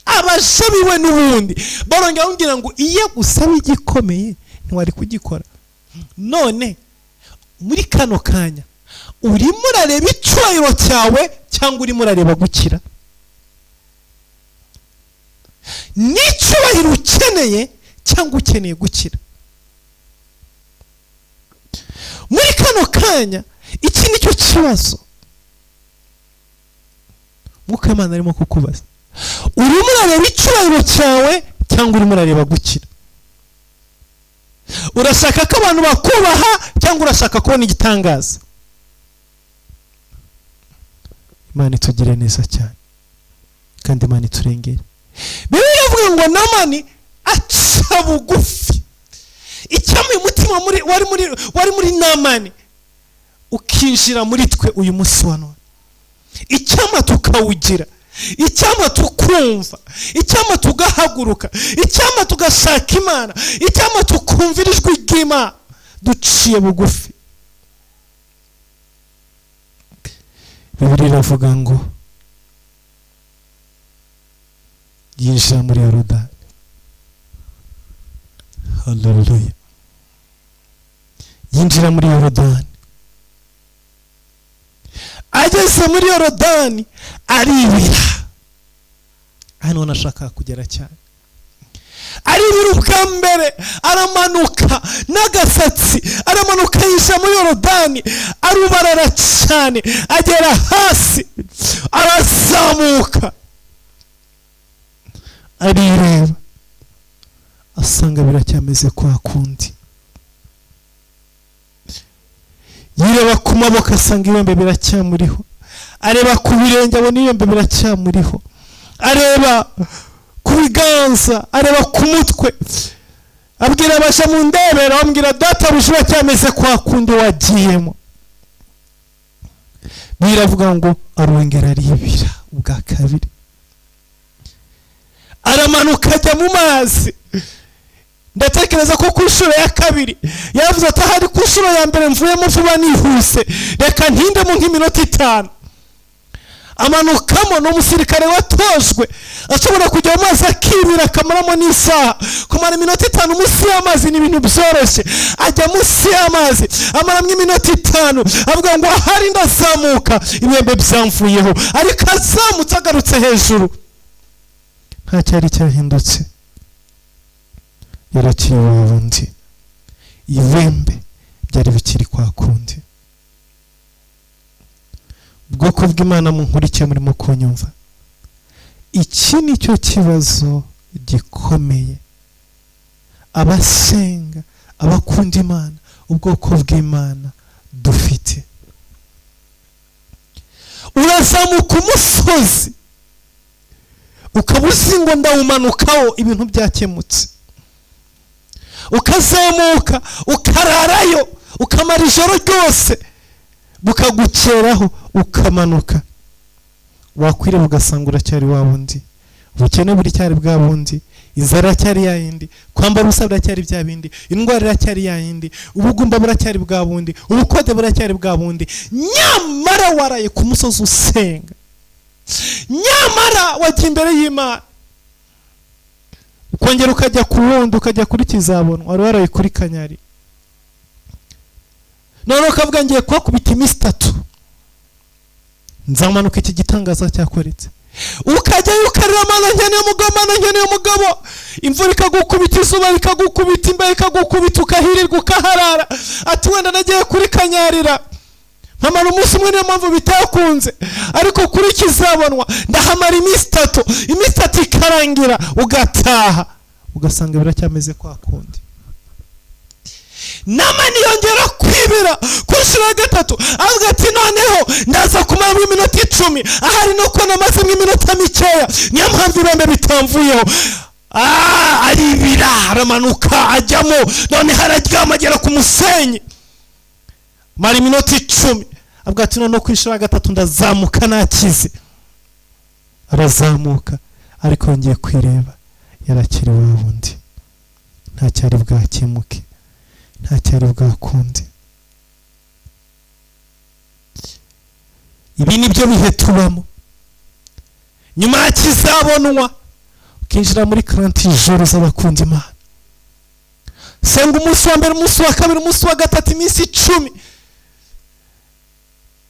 abaja biwe n'ubundi barongera kugira ngo iyo gusaba igikomeye ntiwari kugikora. None muri kano kanya urimo urareba icyubahiro cyawe cyangwa urimo urareba gukira? N'icyubahiro ukeneye cyangwa ukeneye gukira? Muri kano kanya iki nicyo kibazo Mwuka Imana arimo kukubaza. Urimo urareba icyubahiro cyawe cyangwa urimo urareba gukira? Urashaka ko abantu bakubaha cyangwa urashaka kubona igitangaza? Imana itugire neza cyane kandi Imana iturengere. Bibiliya ivuga ngo Namani aca bugufi. Icyamuye umutima wari muri Namani ukinjira muri twe uyu munsi wa none. Icyama tukawugira, icyama tukumva, icyama tugahaguruka, icyama tugashaka Imana, icyama tukumvira ijwi ry'Imana duciye bugufi. Bibiliya iravuga ngo yinjira muri Yorodani. Haleluya. Yinjira muri Yorodani. Ageze muri Yorodani aribira. Hano nashaka kugera cyane. Aribira ubwa mbere, aramanuka n'agasatsi, aramanuka yinjira muri Yorodani, arubarara cyane, agera hasi, arazamuka, arireba, asanga biracyameze kwa kundi. Yireba ku maboko asanga ibembe biracyamuriho, areba ku birenge abona ibembe biracyamuriho, areba ku biganza, areba ku mutwe, abwira abasha mu ndebera, bamubwira databuja uracyameze kwa kundi wagiyemo. Biravuga ngo arongera aribira ubwa kabiri, aramanuka ajya mu mazi. Ndatekereza ko ku nshuro ya kabiri yavuze ati ahari ku nshuro ya mbere mvuyemo vuba nihuse, reka ntindemo nk'iminota 5. Amanukamo n'umusirikare watojwe, ashobora kujya mu mazi akibira akamaramo n'isaha, kumara iminota 5 munsi y'amazi ni ibintu byoroshye. Ajya munsi y'amazi amaramo iminota 5, avuga ngo ahari ndazamuka ibembe byamvuyeho, ariko azamutse agarutse hejuru nta cyari cyahindutse. Yaraciye ubundi, ibembe byari bikiri kwa kundi. Ubwoko bw'Imana munkurikiye murimo kunyumva, iki nicyo kibazo gikomeye abasenga, abakunda Imana, ubwoko bw'Imana dufite. Urazamuka umusozi ukaba uzi ngo ndawumanukaho ibintu byakemutse, ukazamuka ukararayo, ukamara ijoro ryose, bukagukeraho ukamanuka. Wakwireba ugasanga uracyari wa wundi, ubukene buri cyari bwa bundi, inzara cyari ya yindi, kwambara ubusa buracyari bya bindi, indwara iracyari ya yindi, ubugumba buracyari bwa bundi, ubukode buracyari bwa bundi. Nyamara waraye ku musozi usenga, nyamara wagiye imbere y'Imana, ukongera ukajya ku wundi, ukajya kuri Kizabona, wari waraye kuri Kanyari, none ukavuga ngiye kuhakubita iminsi 3. nzamanuka iki gitangaza cyakoretse. Ukajyayo ukarira mana nkeneye umugabo, imvura ikagukubita, izuba rikagukubita, imbeho ikagukubita, ukahirirwa ukaharara, ati wenda nagiye kuri kanyarira nkamara umunsi umwe, niyo mpamvu bitakunze, ariko kuri kizabonwa ndahamara iminsi 3 ikarangira, ugataha ugasanga biracyameze kwa kundi. Namani yongera kwibira ku nshuro ya 3, avuga ati noneho ndaza kumara iminota 10, ahari no ko namaze iminota mikeya, niyo mpamvu ibembe bitamvuyeho. Aribira, aramanuka ajyamo, none hararyama agera ku musenyi, mara iminota 10, avuga ati none ku nshuro ya 3 ndazamuka nakize. Arazamuka, ariko ngiye kwireba yarakiri wa wundi, nta cyari bwakemuke, nta cyari bwakundi. Ibi nibyo bihe tubamo. Nyuma ya kizabonwa ukinjira muri 40 jours z'abakundi Imana. Senga umunsi wa mbere, umunsi wa kabiri, umunsi wa gatatu, iminsi 10,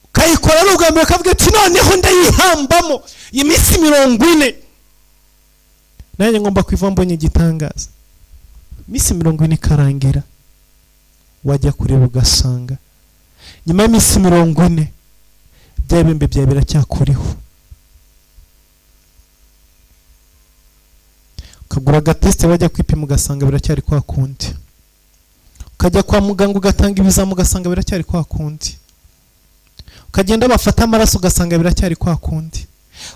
ukayikora n'ubwambere ukavuga ati noneho ndayihambamo iminsi 40. Nanjye ngomba kwiva mbonye igitangaza. Iminsi 40 ikarangira, wajya kureba ugasanga nyuma y'iminsi 40 bya bembe bya biracyakuriho. Ukagura agateste wajya kwipima ugasanga biracyari kwa kundi. Ukajya kwa muganga ugatanga ibizamu ugasanga biracyari kwa kundi. Ukagenda bafata amaraso ugasanga biracyari kwa kundi.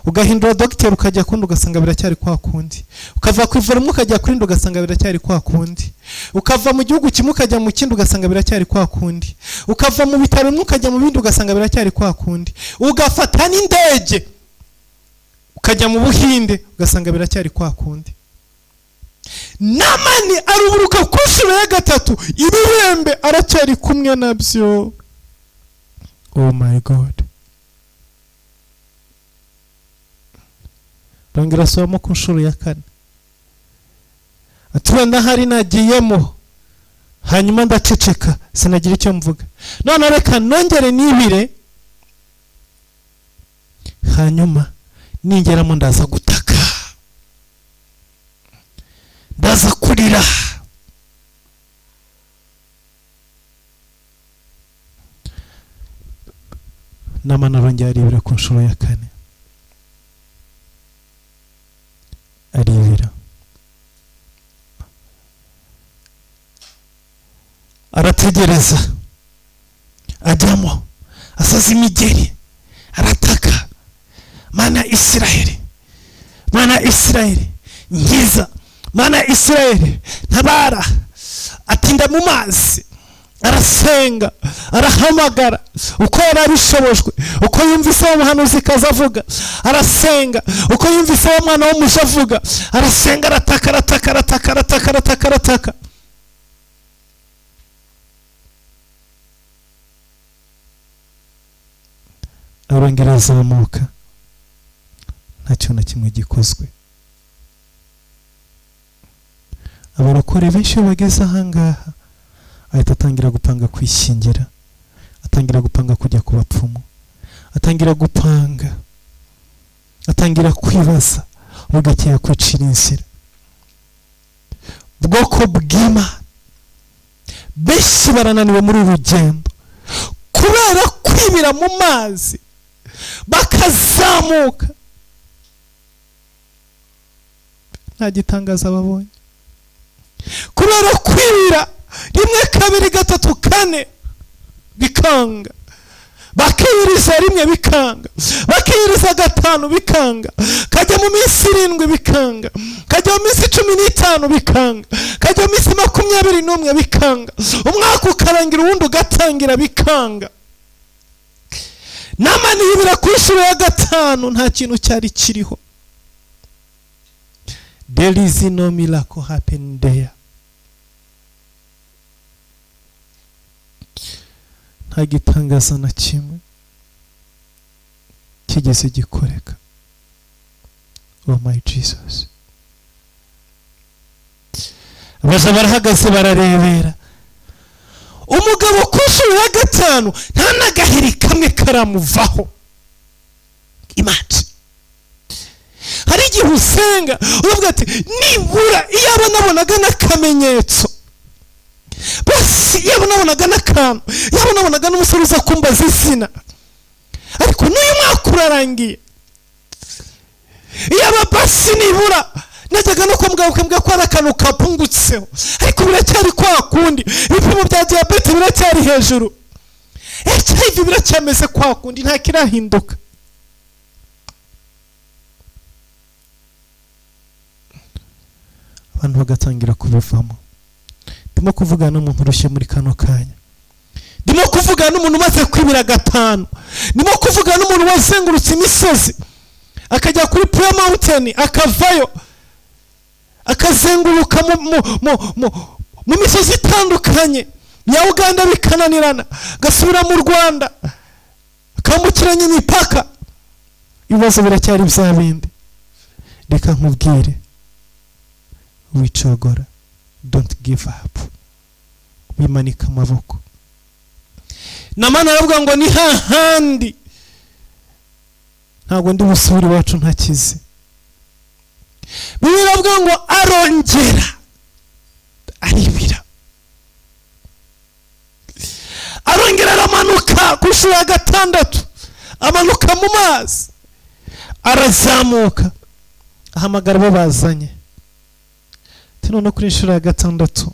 Ugahindura docteur ukajya kundi ugasanga biracyari kwa kundi. Ukava ku ivuriro ukajya kuri ndo ugasanga biracyari kwa kundi. Ukava mu gihugu kimwe ukajya mu kindi ugasanga biracyari kwa kundi. Ukava mu bitaro ukajya mu bindi ugasanga biracyari kwa kundi. Ugafata n'indege ukajya mu Buhinde ugasanga biracyari kwa kundi. Namani aruburuka ku nshuro ya 3, ibihembe aracyari kumwe nabyo. Oh my God. Bangera somo ku nshuro ya 4. Ati wenda hari nagiyemo, hanyuma ndaceceka sinagira icyo mvuga, none reka nongere nibire, hanyuma ningeramo ndaza gutaka, ndaza kurira. Namani arongera aribira ku nshuro ya 4, aribira, arategereza, ajyamo, asaza imigeri, arataka, mana Israeli, mana Israeli nkiza, mana Israeli ntabara. Atinda mu mazi, arasenga, arahamagara uko yarabishobojwe, uko yumvise umuhanuzi kaza avuga, arasenga uko yumvise umwana w'umuja avuga, arasenga, arataka. Arongera azamuka, nta cyo na kimwe gikozwe. Abarokore benshi bageze ahangaha ahita atangira gupanga kwishingira, atangira gupanga kujya ku bapfumu, atangira gupanga, atangira kwibaza, ugakeka kwicira inzira. Bwoko bw'Imana benshi barananiwe muri urugendo kubera kwibira mu mazi, bakazamuka nta gitangaza babonye. Kubera kwibira 1, 2, 3, 4 bikanga, bakiriza 1 bikanga, bakiriza 5 bikanga, kajya mu minsi 7 bikanga, kajya mu minsi 15 bikanga, kajya mu minsi 21 bikanga, umwaka ukarangira uwundi ugatangira bikanga. Namani yibira ku nshuro ya 5 nta kintu cyari kiriho. There is no miracle happen there. Nta gitangaza na kimwe kigeze gikoreka. Oh my Jesus. Abaza barahagaze bararebera. Umugabo ku nshuro ya 5 nta nagahiri kamwe karamuvaho. imagine hari igihe usenga uvuga ati nibura iyo nabonaga n'akamenyetso basi iyo nabonaga n'akantu iyo nabonaga n'umusore uza kumbaza izina ariko n'uyu mwaka urarangiye iyo basi nibura najyaga no kumubwira ko ari akantu kapungutseho ariko biracyari kwa kundi ibipimo bya diyabete biracyari hejuru HIV biracyameze kwa kundi nta kirahinduka. Abantu bagatangira kubivamo. Ndimo kuvugana n'umuntu urushye muri kano kanya. Ndimo kuvugana n'umuntu umaze kwibira 5. Ndimo kuvugana n'umuntu wazengurutse imisozi akajya kuri Prayer Mountain akavayo akazenguruka mu misozi itandukanye ya Uganda bikananirana gasubira mu Rwanda akambukiranya imipaka. Ibibazo biracyari bya bindi. Reka nkubwire wicogora, don't give up, wimanika amaboko. Namana aravuga ngo ni hahandi ntabwo ndi busubire wacu ntakize. Bibiri avuga ngo arongera aribira, arongera aramanuka ku nshuro ya 6, amanuka mu mazi arazamuka ahamagara abo bazanye. None kuri nshuro ya 6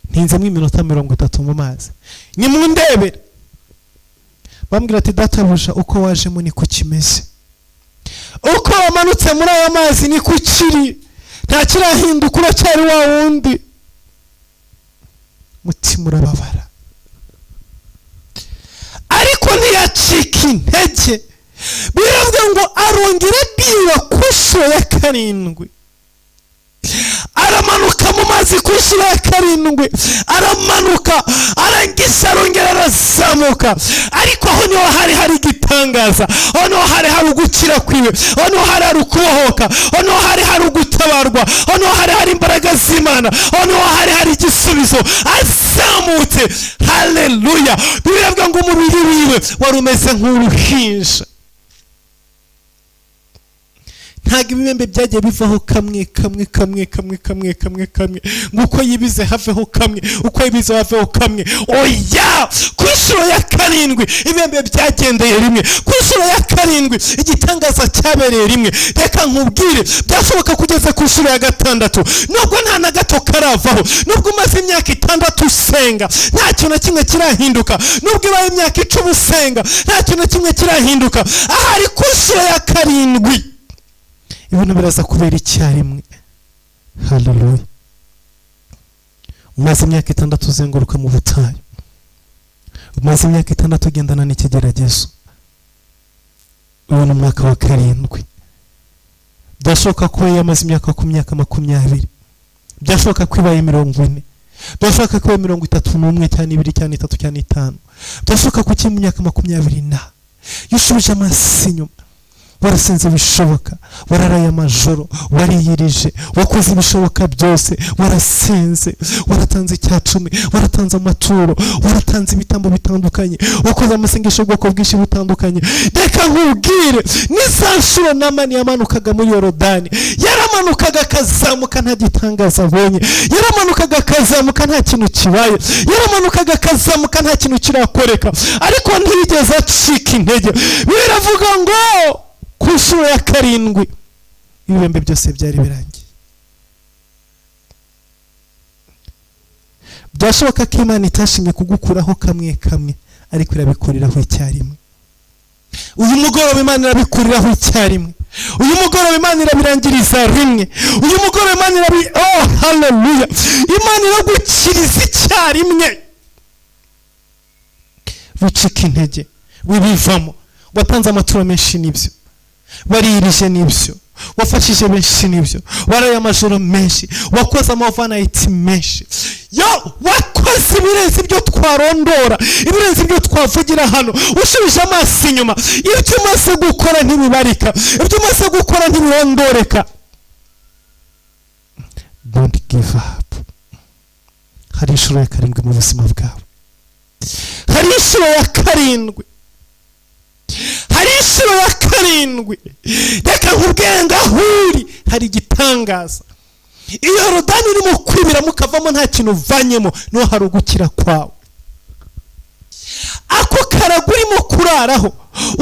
ntinzemo iminota 30 mu mazi. Ni mu ndebere bambwira ati databuja uko wajemo ni ku kimeze, uko wamanutse muri aya mazi ni ku kiri, nta kirahinduka uracyari wa wundi. Mutima urababara ariko ntiyacika intege. Biravuga ngo arongera diwa ku nshuro ya 7, aramanuka mu mazi ku nshuro ya 7, aramanuka arangisha arongera arazamuka. Ariko aho niho hari igitangaza, aho niho hari ugukira kwiwe, aho niho hari ukubohoka, aho niho hari ugutabarwa, aho niho hari imbaraga z'Imana, aho niho hari igisubizo. Azamutse, haleluya. Biravuga ngo umubiri wiwe wari umeze nk'uruhinja. Ntago ibimembe byagiye bivaho kamwe nguko yibize haveho kamwe, uko yibize haveho kamwe. Oya, ku nshuro ya 7 ibimembe byagendeye rimwe, ku nshuro ya 7 igitangaza cyabereye rimwe. Reka nkubwire byashoboka kugeza ku nshuro ya 6 nubwo nta na gato karavaho, nubwo umaze imyaka 6 usenga nta kintu na kimwe kirahinduka, nubwo ibaye imyaka 10 usenga nta kintu na kimwe kirahinduka. Ahari ku nshuro ya 7 ibintu biraza kubera icyarimwe. Haleluya. Umaze imyaka 6 uzenguruka mu butayu, umaze imyaka 6 ugendana n'ikigeragezo, uyu ni umwaka wa 7. Byashoboka ko yamaze imyaka 20, byashoboka ko ibaye 40, byashoboka ko 31 cyane 2 cyane 3 cyane 5, byashoboka ko mu myaka 20 yushubije amaso inyuma. Warasenze bishoboka, wararaye amajoro, wariyirije, wakoze ibishoboka byose, warasenze, waratanze icyacumi, waratanze amaturo, waratanze ibitambo bitandukanye, wakoze amasengesho bwoko bwinshi butandukanye. Reka nkubwire n'izanshuro Namani yamanukaga muri Yorodani, yaramanukaga akazamuka nta gitangaza abonye, yaramanukaga akazamuka nta kintu kibaye, yaramanukaga akazamuka nta kintu kirakoreka, ariko ntiyigeze acika intege. Biravuga ngo ku nshuro ya 7 ibibembe byose byari birangiye. Byashoboka ko Imana itashimye kugukuraho kamwe ariko irabikuriraho icyarimwe. Uyu mugoroba Imana irabikuriraho icyarimwe. Uyu mugoroba Imana irabirangiriza rimwe. Uyu mugoroba Imana haleluya, Imana iragukiriza icyarimwe. Wicika intege, wibivamo. Watanze amaturo menshi nibyo, waririje nibyo, wafashije benshi nibyo, waraye amajoro menshi, wakoze overnight menshi. Wakoze ibirenze ibyo twarondora, ibirenze ibyo twavugira hano. Ushubije amaso inyuma, ibyo umaze gukora ntibibarika, ibyo umaze gukora ntibirondoreka. Don't give up. Hari inshuro ya 7 mu buzima bwawe, hari inshuro ya 7 hari inshuro ya karindwi. Reka nkubwire ngo aho uri hari igitangaza. iyo Yorodani irimo kwibira mukavamo nta kintu uvanyemo, niho hari ugukira kwawe. ako karago urimo kuraraho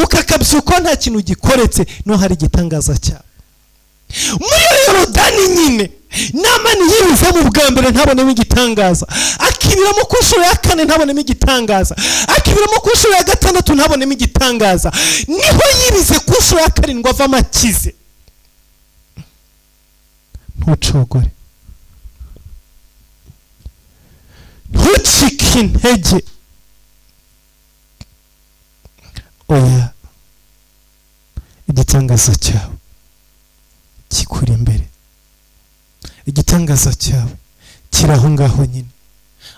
ukakabyuka nta kintu gikoretse, niho hari igitangaza cyawe. muri Yorodani nyine Namani yibizemo ubwa mbere ntabonemo igitangaza, akibiramo ku nshuro ya kane ntabonemo igitangaza, akibiramo ku nshuro ya gatandatu ntabonemo igitangaza, niho yibize ku nshuro ya karindwi avamo akize. Ntucogore, ntucike intege, oya, igitangaza cyawe kikuri imbere. Igitangaza cyawe kiri aho ngaho nyine,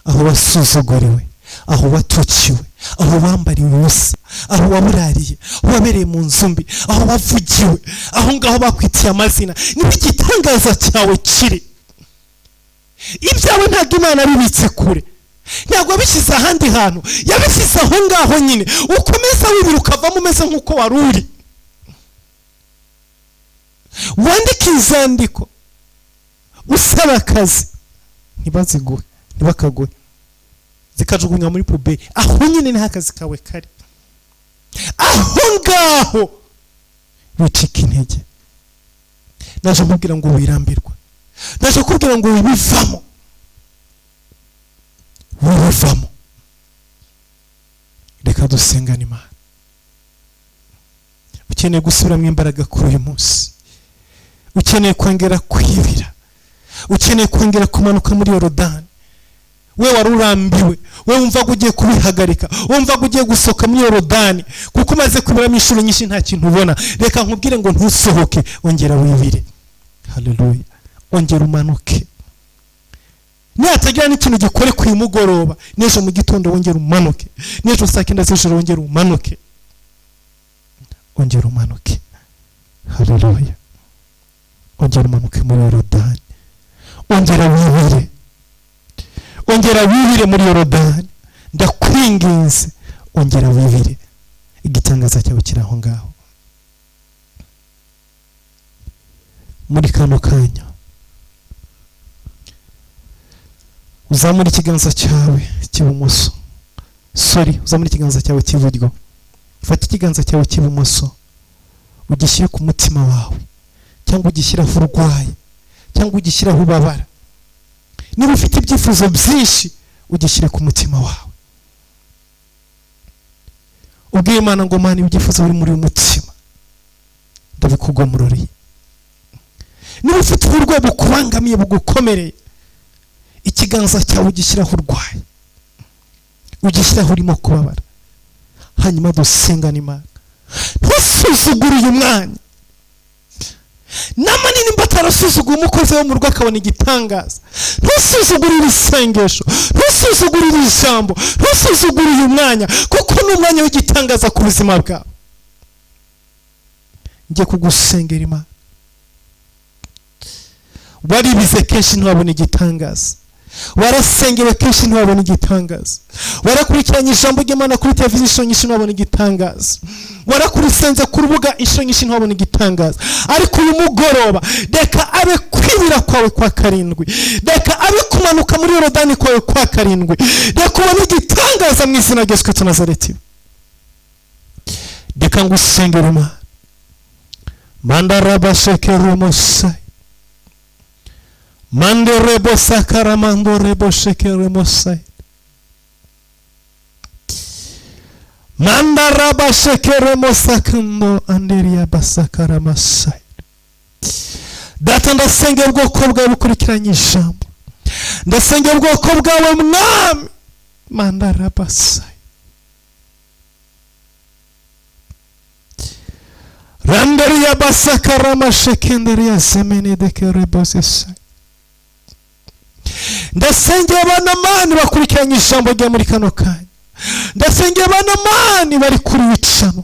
aho wasuzuguriwe, aho watuciwe, aho wambariwe ubusa, aho waburariye, aho wabereye mu nzu mbi, aho wavugiwe, aho ngaho bakwitiye amazina, niho igitangaza cyawe kiri. Ibyawe ntabwo Imana yabibitse kure, ntabwo yabishyize ahandi hantu, yabishyize aho ngaho nyine. Ukomeza wibira ukavamo umeze nk'uko wari uri. Wandike inzandiko usaba akazi, ntibaziguhe, ntibakaguhe, zikajugunywa muri puberi. Aho nyine niho akazi kawe kari, aho ngaho wicika intege. Naje kubwira ngo wirambirwa, naje kubwira ngo wibivamo, wibivamo. Reka dusengane Imana. Ukeneye gusubiramo imbaraga kuri uyu munsi, ukeneye kongera kwibira, ukeneye kongera kumanuka muri Yorodani. We wari urambiwe, we wumva ugiye kubihagarika, wumva ugiye gusohoka muri Yorodani kuko umaze kubiramo inshuro nyinshi nta kintu ubona. Reka nkubwire ngo ntusohoke, ongera wibire. Haleluya, ongera umanuke. Nihatagira n'ikintu gikore ku mugoroba, n'ejo mu gitondo wongera umanuke, n'ejo saa 9 z'ijoro wongera umanuke, ongera umanuke. Haleluya, ongera umanuke muri Yorodani, ongera wibire, ongera wibire muri Yorodani. Ndakwinginze ongera wibire, igitangaza cyawe kiri aho ngaho. Muri kano kanya uzamura ikiganza cyawe cy'ibumoso, uzamura ikiganza cyawe cy'iburyo, fata ikiganza cyawe cy'ibumoso ugishyire ku mutima wawe, cyangwa ugishyiraho urwaye, cyangwa ugishyiraho ubabara. Niba ufite ibyifuzo byinshi ugishyire ku mutima wawe, ubwiye Imana ngo Mana, ibyifuzo biri muri umutima ndabikugomororeye. Niba ufite uburwayi bukubangamiye, bugukomereye, ikiganza cyawe ugishyiraho urwaye, ugishyiraho urimo kubabara, hanyuma dusengane Imana. Ntusuzugure uyu mwanya. Namani nimba atarasuzugura umukozi wo mu rugo akabona igitangaza, ntusuzugure iri sengesho, ntusuzugure iri jambo, ntusuzugure uyu mwanya, kuko ni umwanya w'igitangaza ku buzima bwawe. Ngiye kugusengera Imana. Waribize kenshi ntiwabona igitangaza, warasengewe kenshi ntiwabona igitangaza, warakurikiranye ijambo ry'Imana kuri televiziyo nyinshi ntiwabona igitangaza, warakurisenze ku rubuga inshuro nyinshi ntiwabona igitangaza. Ariko uyu mugoroba reka abe kwibira kwawe kwa karindwi, reka abe kumanuka muri Yorodani kwawe kwa karindwi, reka ubone igitangaza mu izina rya Yesu Kristo Nazareti. Reka ngusengere Imana. Mandara shekere Mosai, mandore bosakara mandore boshekere Mosai, mandara bashekere Mosakando anderia basakara Masai. Data, ndasengera ubwoko bwawe bukurikiranye ijambo, ndasengera ubwoko bwawe Mwami. Mandara Basai, randeria basakara mashekenderia semene dekere bosesai. Ndasengera abana Mana bakurikiranye ijambo rya muri kano kanya, ndasengeye abana mani bari kuri wicamo,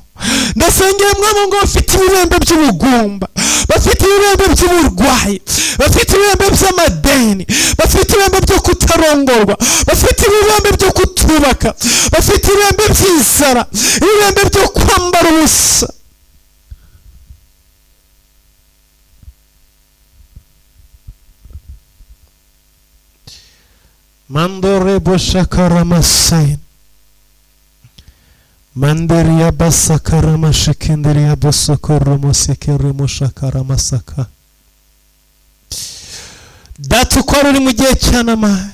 ndasengeye mwami ngo bafite ibibembe by'ubugumba, bafite ibibembe by'uburwayi, bafite ibibembe by'amadeni, bafite ibibembe byo kutarongorwa, bafite ibibembe byo kutubaka, bafite ibibembe by'inzara, ibibembe byo kwambara ubusa. Mandore boshakara masayin manderia basakara mashikenderia bosokoro mosekere moshakara masaka. Data uko uri mu gihe cy'amahane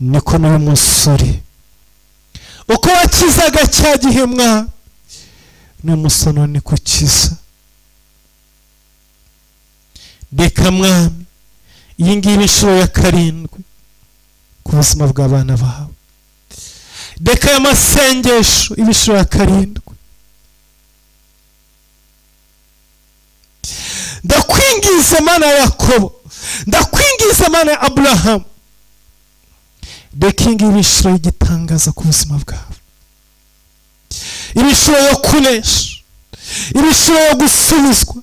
niko n'uyu musore uko wakizaga cya gihe mwa n'umusono niko ukiza. Reka mwami iyi ngiyi inshuro ya 7 ku buzima bw'abana bawe. Reka aya masengesho ibishuro ya 7 ndakwingiza Mana ya Yakobo, ndakwingiza Mana ya Aburahamu. Reka iyi ngiyi ibishuro y'igitangaza ku buzima bwawe, ibishuro yo kunesha, ibishuro yo gusubizwa,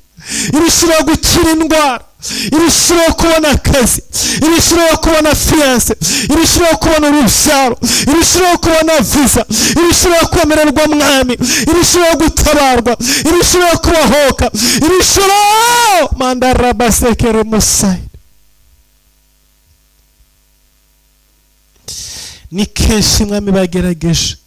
ibishuro yo gukira indwara, ibishuro yo kubona akazi, ibishuro yo kubona fiance, ibishuro yo kubona urubyaro, ibishuro yo kubona visa, ibishuro yo kwemererwa mwami, ibishuro yo gutabarwa, ibishuro yo kubahoka, ibishuro mandarabasekere musayi. Ni kenshi mwami bagerageje,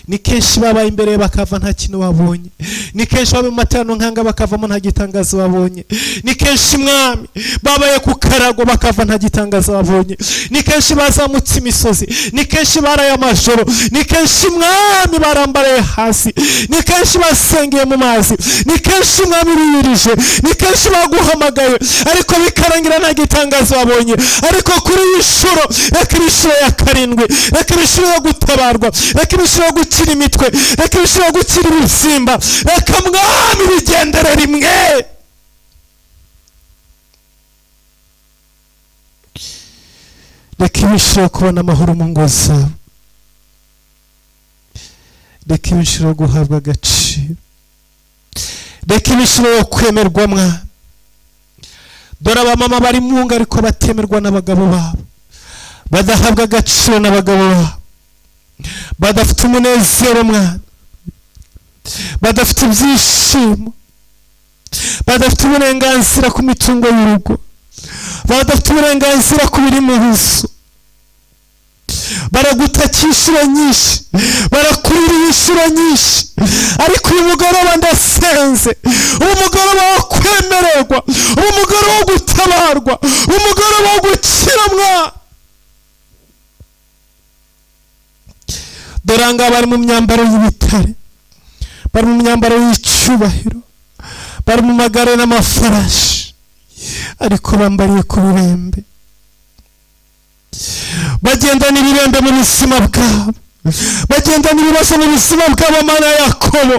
ni kenshi babaye imbere bakava nta kintu babonye, ni kenshi babaye mu materaniro nkanga bakavamo nta gitangaza babonye, ni kenshi mwami babaye ku karago bakava nta gitangaza babonye, ni kenshi bazamutse imisozi, ni kenshi baraye amajoro, ni kenshi mwami barambaraye hasi, ni kenshi basengeye mu mazi, ni kenshi mwami biyirije, ni kenshi baguhamagaye ariko bikarangira nta gitangaza babonye. Ariko kuri y'ishuro reka ibishuro ya 7, reka ibishuro yo gutabarwa, reka ibishuro yo gukira imitwe, reka ibishuro yo gukira ibisimba, reka mwami bigendere rimwe. Reka ibishuro yo kubona amahoro mu ngo zabo, reka ibishuro yo guhabwa agaciro, reka ibishuro yo kwemerwa mwami. Dore abamama bari mu ngo ariko batemerwa n'abagabo babo, badahabwa agaciro n'abagabo babo, badafite umunezero mwana, badafite ibyishimo, badafite uburenganzira ku mitungo y'urugo, badafite uburenganzira ku biri mu nzu. Baragutakishira nyinshi, barakurira inshuro nyinshi, ariko uyu mugoroba ndasenze, uyu mugoroba wo kwemererwa, uyu mugoroba wo gutabarwa, uyu mugoroba wo gukira mwana. Dore anga bari mu myambaro y'ibitare, bari mu myambaro y'icyubahiro, bari mu magare n'amafarashi, ariko bambariye ku birembe, bagendana ibirembe mu buzima bwabo, bagendana ibibazo mu buzima bwabo. Mana ya Yakobo,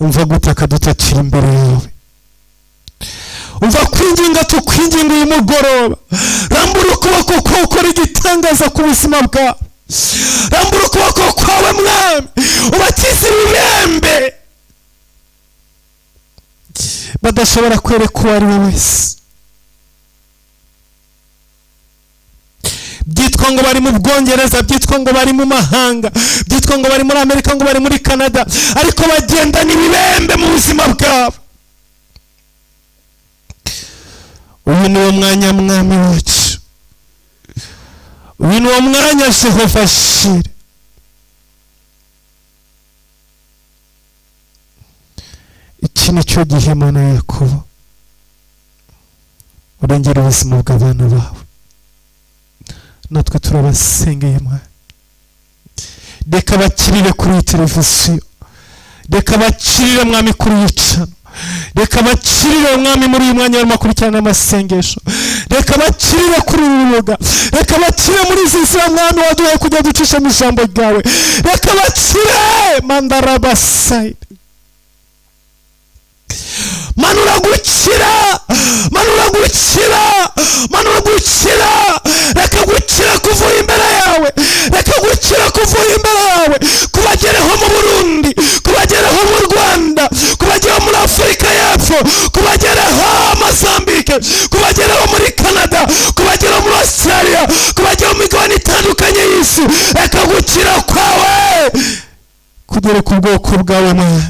umva gutaka dutakira imbere yawe, umva kwinginga tukwinginga uyu mugoroba. Rambura ukuboko kwawe ukora igitangaza ku buzima bwawe, rambura ukuboko kwawe mwami ubakize ibibembe badashobora kwereka uwo ari we wese. Byitwa ngo bari mu Bwongereza, byitwa ngo bari mu mahanga, byitwa ngo bari muri Amerika, ngo bari muri Canada, ariko bagenda n'ibibembe mu buzima bwabo. Uyu ni wo mwanya mwami wacu, uyu ni wo mwanya Jehova Shire. Iki ni cyo gihe Mana ya Yakobo urengera ubuzima bw'abana bawe. Natwe turabasengeye mwana, reka bakirire kuri televiziyo, reka bakirire mwami kuri yicano, reka bakirire mwami muri uyu mwanya barimo kurikirana amasengesho, reka bakirire kuri uru rubuga, reka bakirire muri izi nzira mwami waduhaye kujya ducisha mu ijambo ryawe, reka bakirire mandarabasayide. manura gukira, manura gukira, manura gukira. Reka gukira kuvuye imbere yawe, reka gukira kuvuye imbere yawe, kubagereho mu Burundi, kubagereho mu Rwanda, kubagereho muri Afurika y'Epfo, kubagereho Mozambique, kubagereho muri Canada, kubagereho muri Australia, kubagereho mu migabane itandukanye y'isi. Reka gukira kwawe kugera ku bwoko bwawe Mwami.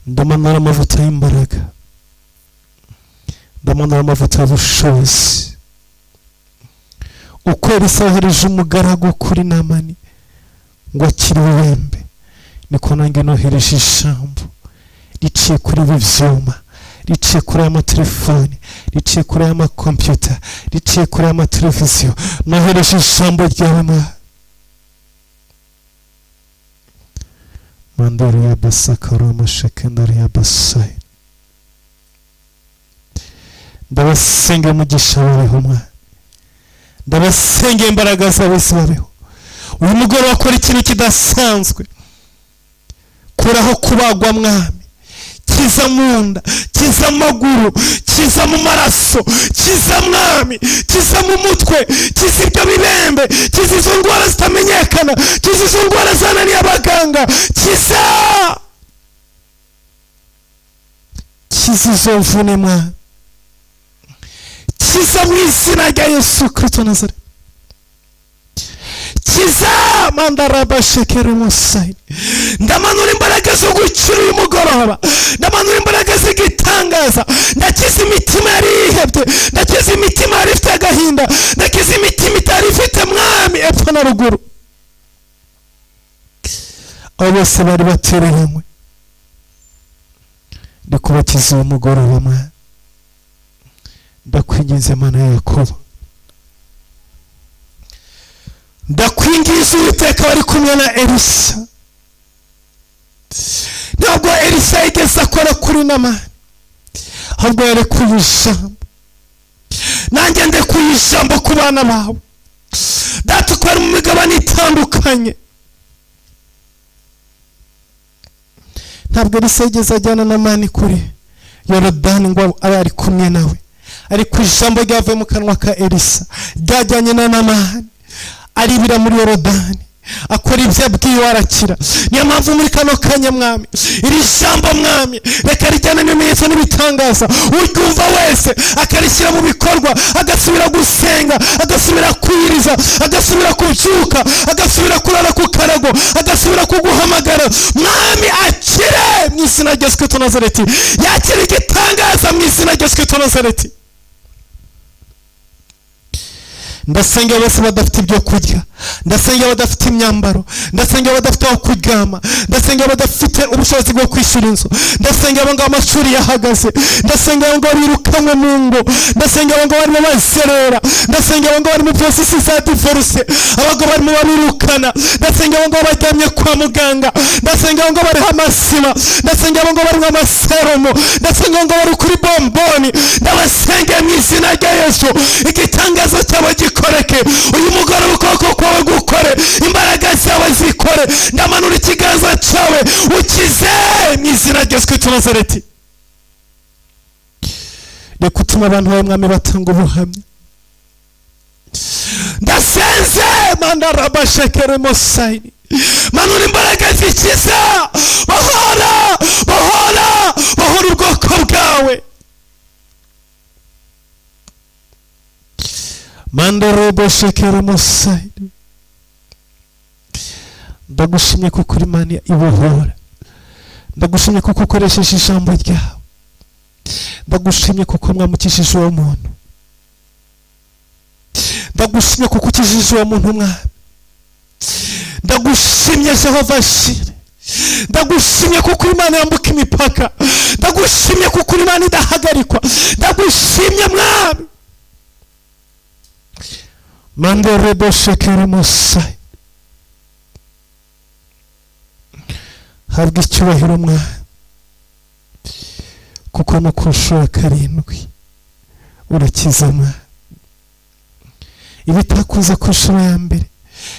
Ndamanura amavuta y'imbaraga, ndamanura amavuta y'ubushobozi. Uko Elisa yohereje umugaragu kuri Namani ngo akire ubuhembe, niko nanjye nohereje ijambo riciye kuri ibi byuma, riciye kuri aya matelefoni, riciye kuri aya makompiyuta, riciye kuri aya mateleviziyo. Nohereje ijambo ryawe Mwami. Mandari ya basakaro mashekendari ya basai. Ndabasenge umugisha waweho Mwami, ndabasenge imbaraga zawe zibabeho. Uyu mugore wakora ikintu kidasanzwe, kuraho kubagwa Mwami, kiza mu nda, kiza amaguru, kiza mu maraso, kiza Mwami, kiza mu mutwe, kiza ibyo bibembe, kiza izo ndwara zitamenyekana, kiza izo ndwara zananiye abaganga, kiza izo mvune Mwami, kiza mu izina rya Yesu Kristo Nazareti. Kiza mandaraba shekere musai. Ndamanura imbaraga zo gukira uyu mugoroba, ndamanura imbaraga z'igitangaza. Ndakiza imitima yari yihebye, ndakiza imitima yari ifite agahinda, ndakiza imitima itari ifite Mwami epfo na ruguru. Abo bose bari batereranywe, ndikubakiza uyu mugoroba Mwami. Ndakwinginze Mana ya Yakobo, ndakwingiza Uwiteka wari kumwe na Elisa. Ntabwo Elisa yigeze akora kuri Namani, ahubwo yarekuye ijambo. Nanjye ndekuye ijambo ku bana bawe. Data ukora mu migabane itandukanye. Ntabwo Elisa yigeze ajyana Namani kuri Yorodani ngo abe ari kumwe nawe, ariko ijambo ryavuye mu kanwa ka Elisa ryajyanye na Namani, aribira muri Yorodani, akora ibyo abwiwe arakira. Niyo mpamvu muri kano kanya Mwami, iri jambo Mwami reka rijyane n'ibimenyetso n'ibitangaza. Uryumva wese akarishyira mu bikorwa, agasubira gusenga, agasubira kwiriza, agasubira kubyuka, agasubira kurara ku karago, agasubira kuguhamagara Mwami. Akire mu izina rya Yesu Kristo Nazareti, yakire igitangaza mu izina rya Yesu Kristo Nazareti. Ndasenga bose badafite ibyo kurya, ndasenga badafite imyambaro, ndasenga badafite aho kuryama, ndasenga badafite ubushobozi bwo kwishyura inzu, ndasenga abo ngabo amashuri yahagaze, ndasenga abo ngabo birukanwe mu ngo, ndasenga abo ngabo barimo bazerera, ndasenga abo ngabo bari mu process za divorce, abagabo barimo babirukana, ndasenga abo ngabo baryamye kwa muganga, ndasenga abo ngabo bariho amasima, ndasenga abo ngabo bariho amaseromo, ndasenga abo ngabo bari kuri bomboni. Ndabasengeye mu izina rya Yesu, igitangazo cyabo gikoreke. Uyu mugoroba ukuboko kwawe gukore, imbaraga zawe zikore. Ndamanura ikiganza cyawe ukize mu izina rya Yesu Kristo Nazareti. Reka utume abantu bawe Mwami batanga ubuhamya. Ndasenze mandaraba shekere mosaini, manura imbaraga zikiza. Bahora, bahora, bahora ubwoko bwawe. Mandarobo shekere mosaini. Ndagushimye kuko uri Imana ibohora, ndagushimye kuko ukoresheje ijambo ryawe, ndagushimye kuko mwamukishije uwo muntu, ndagushimye kuko ukijije uwo muntu Mwami, ndagushimye Jehova Shire, ndagushimye kuko uri Imana yambuka imipaka, ndagushimye kuko uri Imana idahagarikwa, ndagushimye Mwami. Mandarobo shekere mosaini. Habwa icyubahiro Mwami, kuko no ku nshuro ya karindwi urakiza Mwami. Ibitakuza ku nshuro ya mbere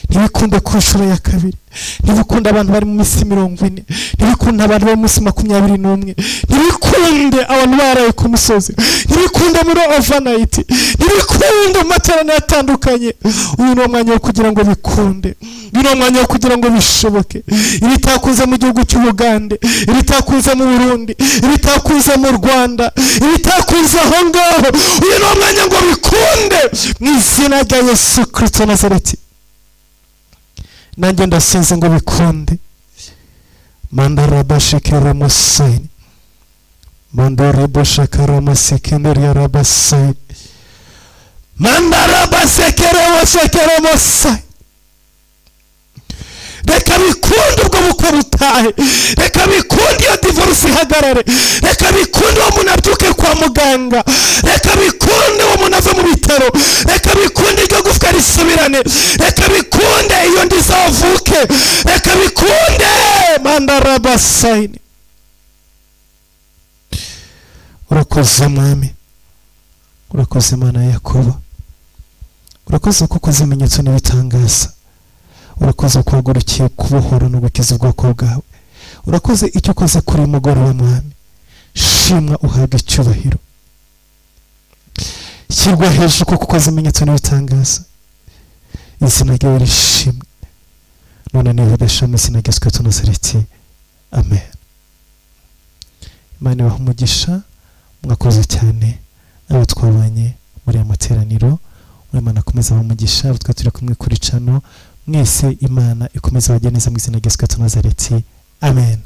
ntibikunde ku nshuro ya kabiri, ntibikunda abantu bari mu minsi 40, ntibikunde abantu bo munsi 21, ntibikunde abantu baraye ku musozi, ntibikunde muri overnight, ntibikunde mu materaniro atandukanye. Uyu ni umwanya wo kugira ngo bikunde, uyu ni umwanya wo kugira ngo bishoboke. Ibitakuza mu gihugu cy'Ubugande, ibitakuza mu Burundi, ibitakuza mu Rwanda, ibitakuza aho ngaho, uyu ni umwanya ngo bikunde mu izina rya Yesu Kristo Nazareti. Nanjye ndasenze ngo bikunde. Mandaraba shekera musayini, mandaraba shekera masikenderi ya rabasayini, mandaraba shekera musayini. Reka bikunde ubwo bukwe butahe, reka bikunde iyo divorce ihagarare, reka bikunde uwo muntu abyuke kwa muganga, reka bikunde uwo muntu ave mu bitaro, reka bikunde iryo gufwa risubirane, reka bikunde iyo ndizavuke, reka bikunde. Mandaraba sayini. Urakoze mwami, urakoze Mana ya Yakobo, urakoze kuko uzi ibimenyetso n'ibitangaza, urakoze kuhagurukiye kubohora no gukiza ubwoko bwawe, urakoze icyo ukoze kuri mugoroba mwami. Shimwa uhabwe icyubahiro, shyirwa hejuru kuko ukoze ibimenyetso n'ibitangaza. Izina ryawe rishimwe none niba udashira mu izina rya Yesu Kristo Nazareti, amen. Imana ibahe umugisha, mwakoze cyane abo twabanye muri aya materaniro. Imana akomeza umugisha abo twaturi kumwe kuri cano mwese. Imana ikomeza bageneza mu izina rya Yesu Kristo Nazareti, amen.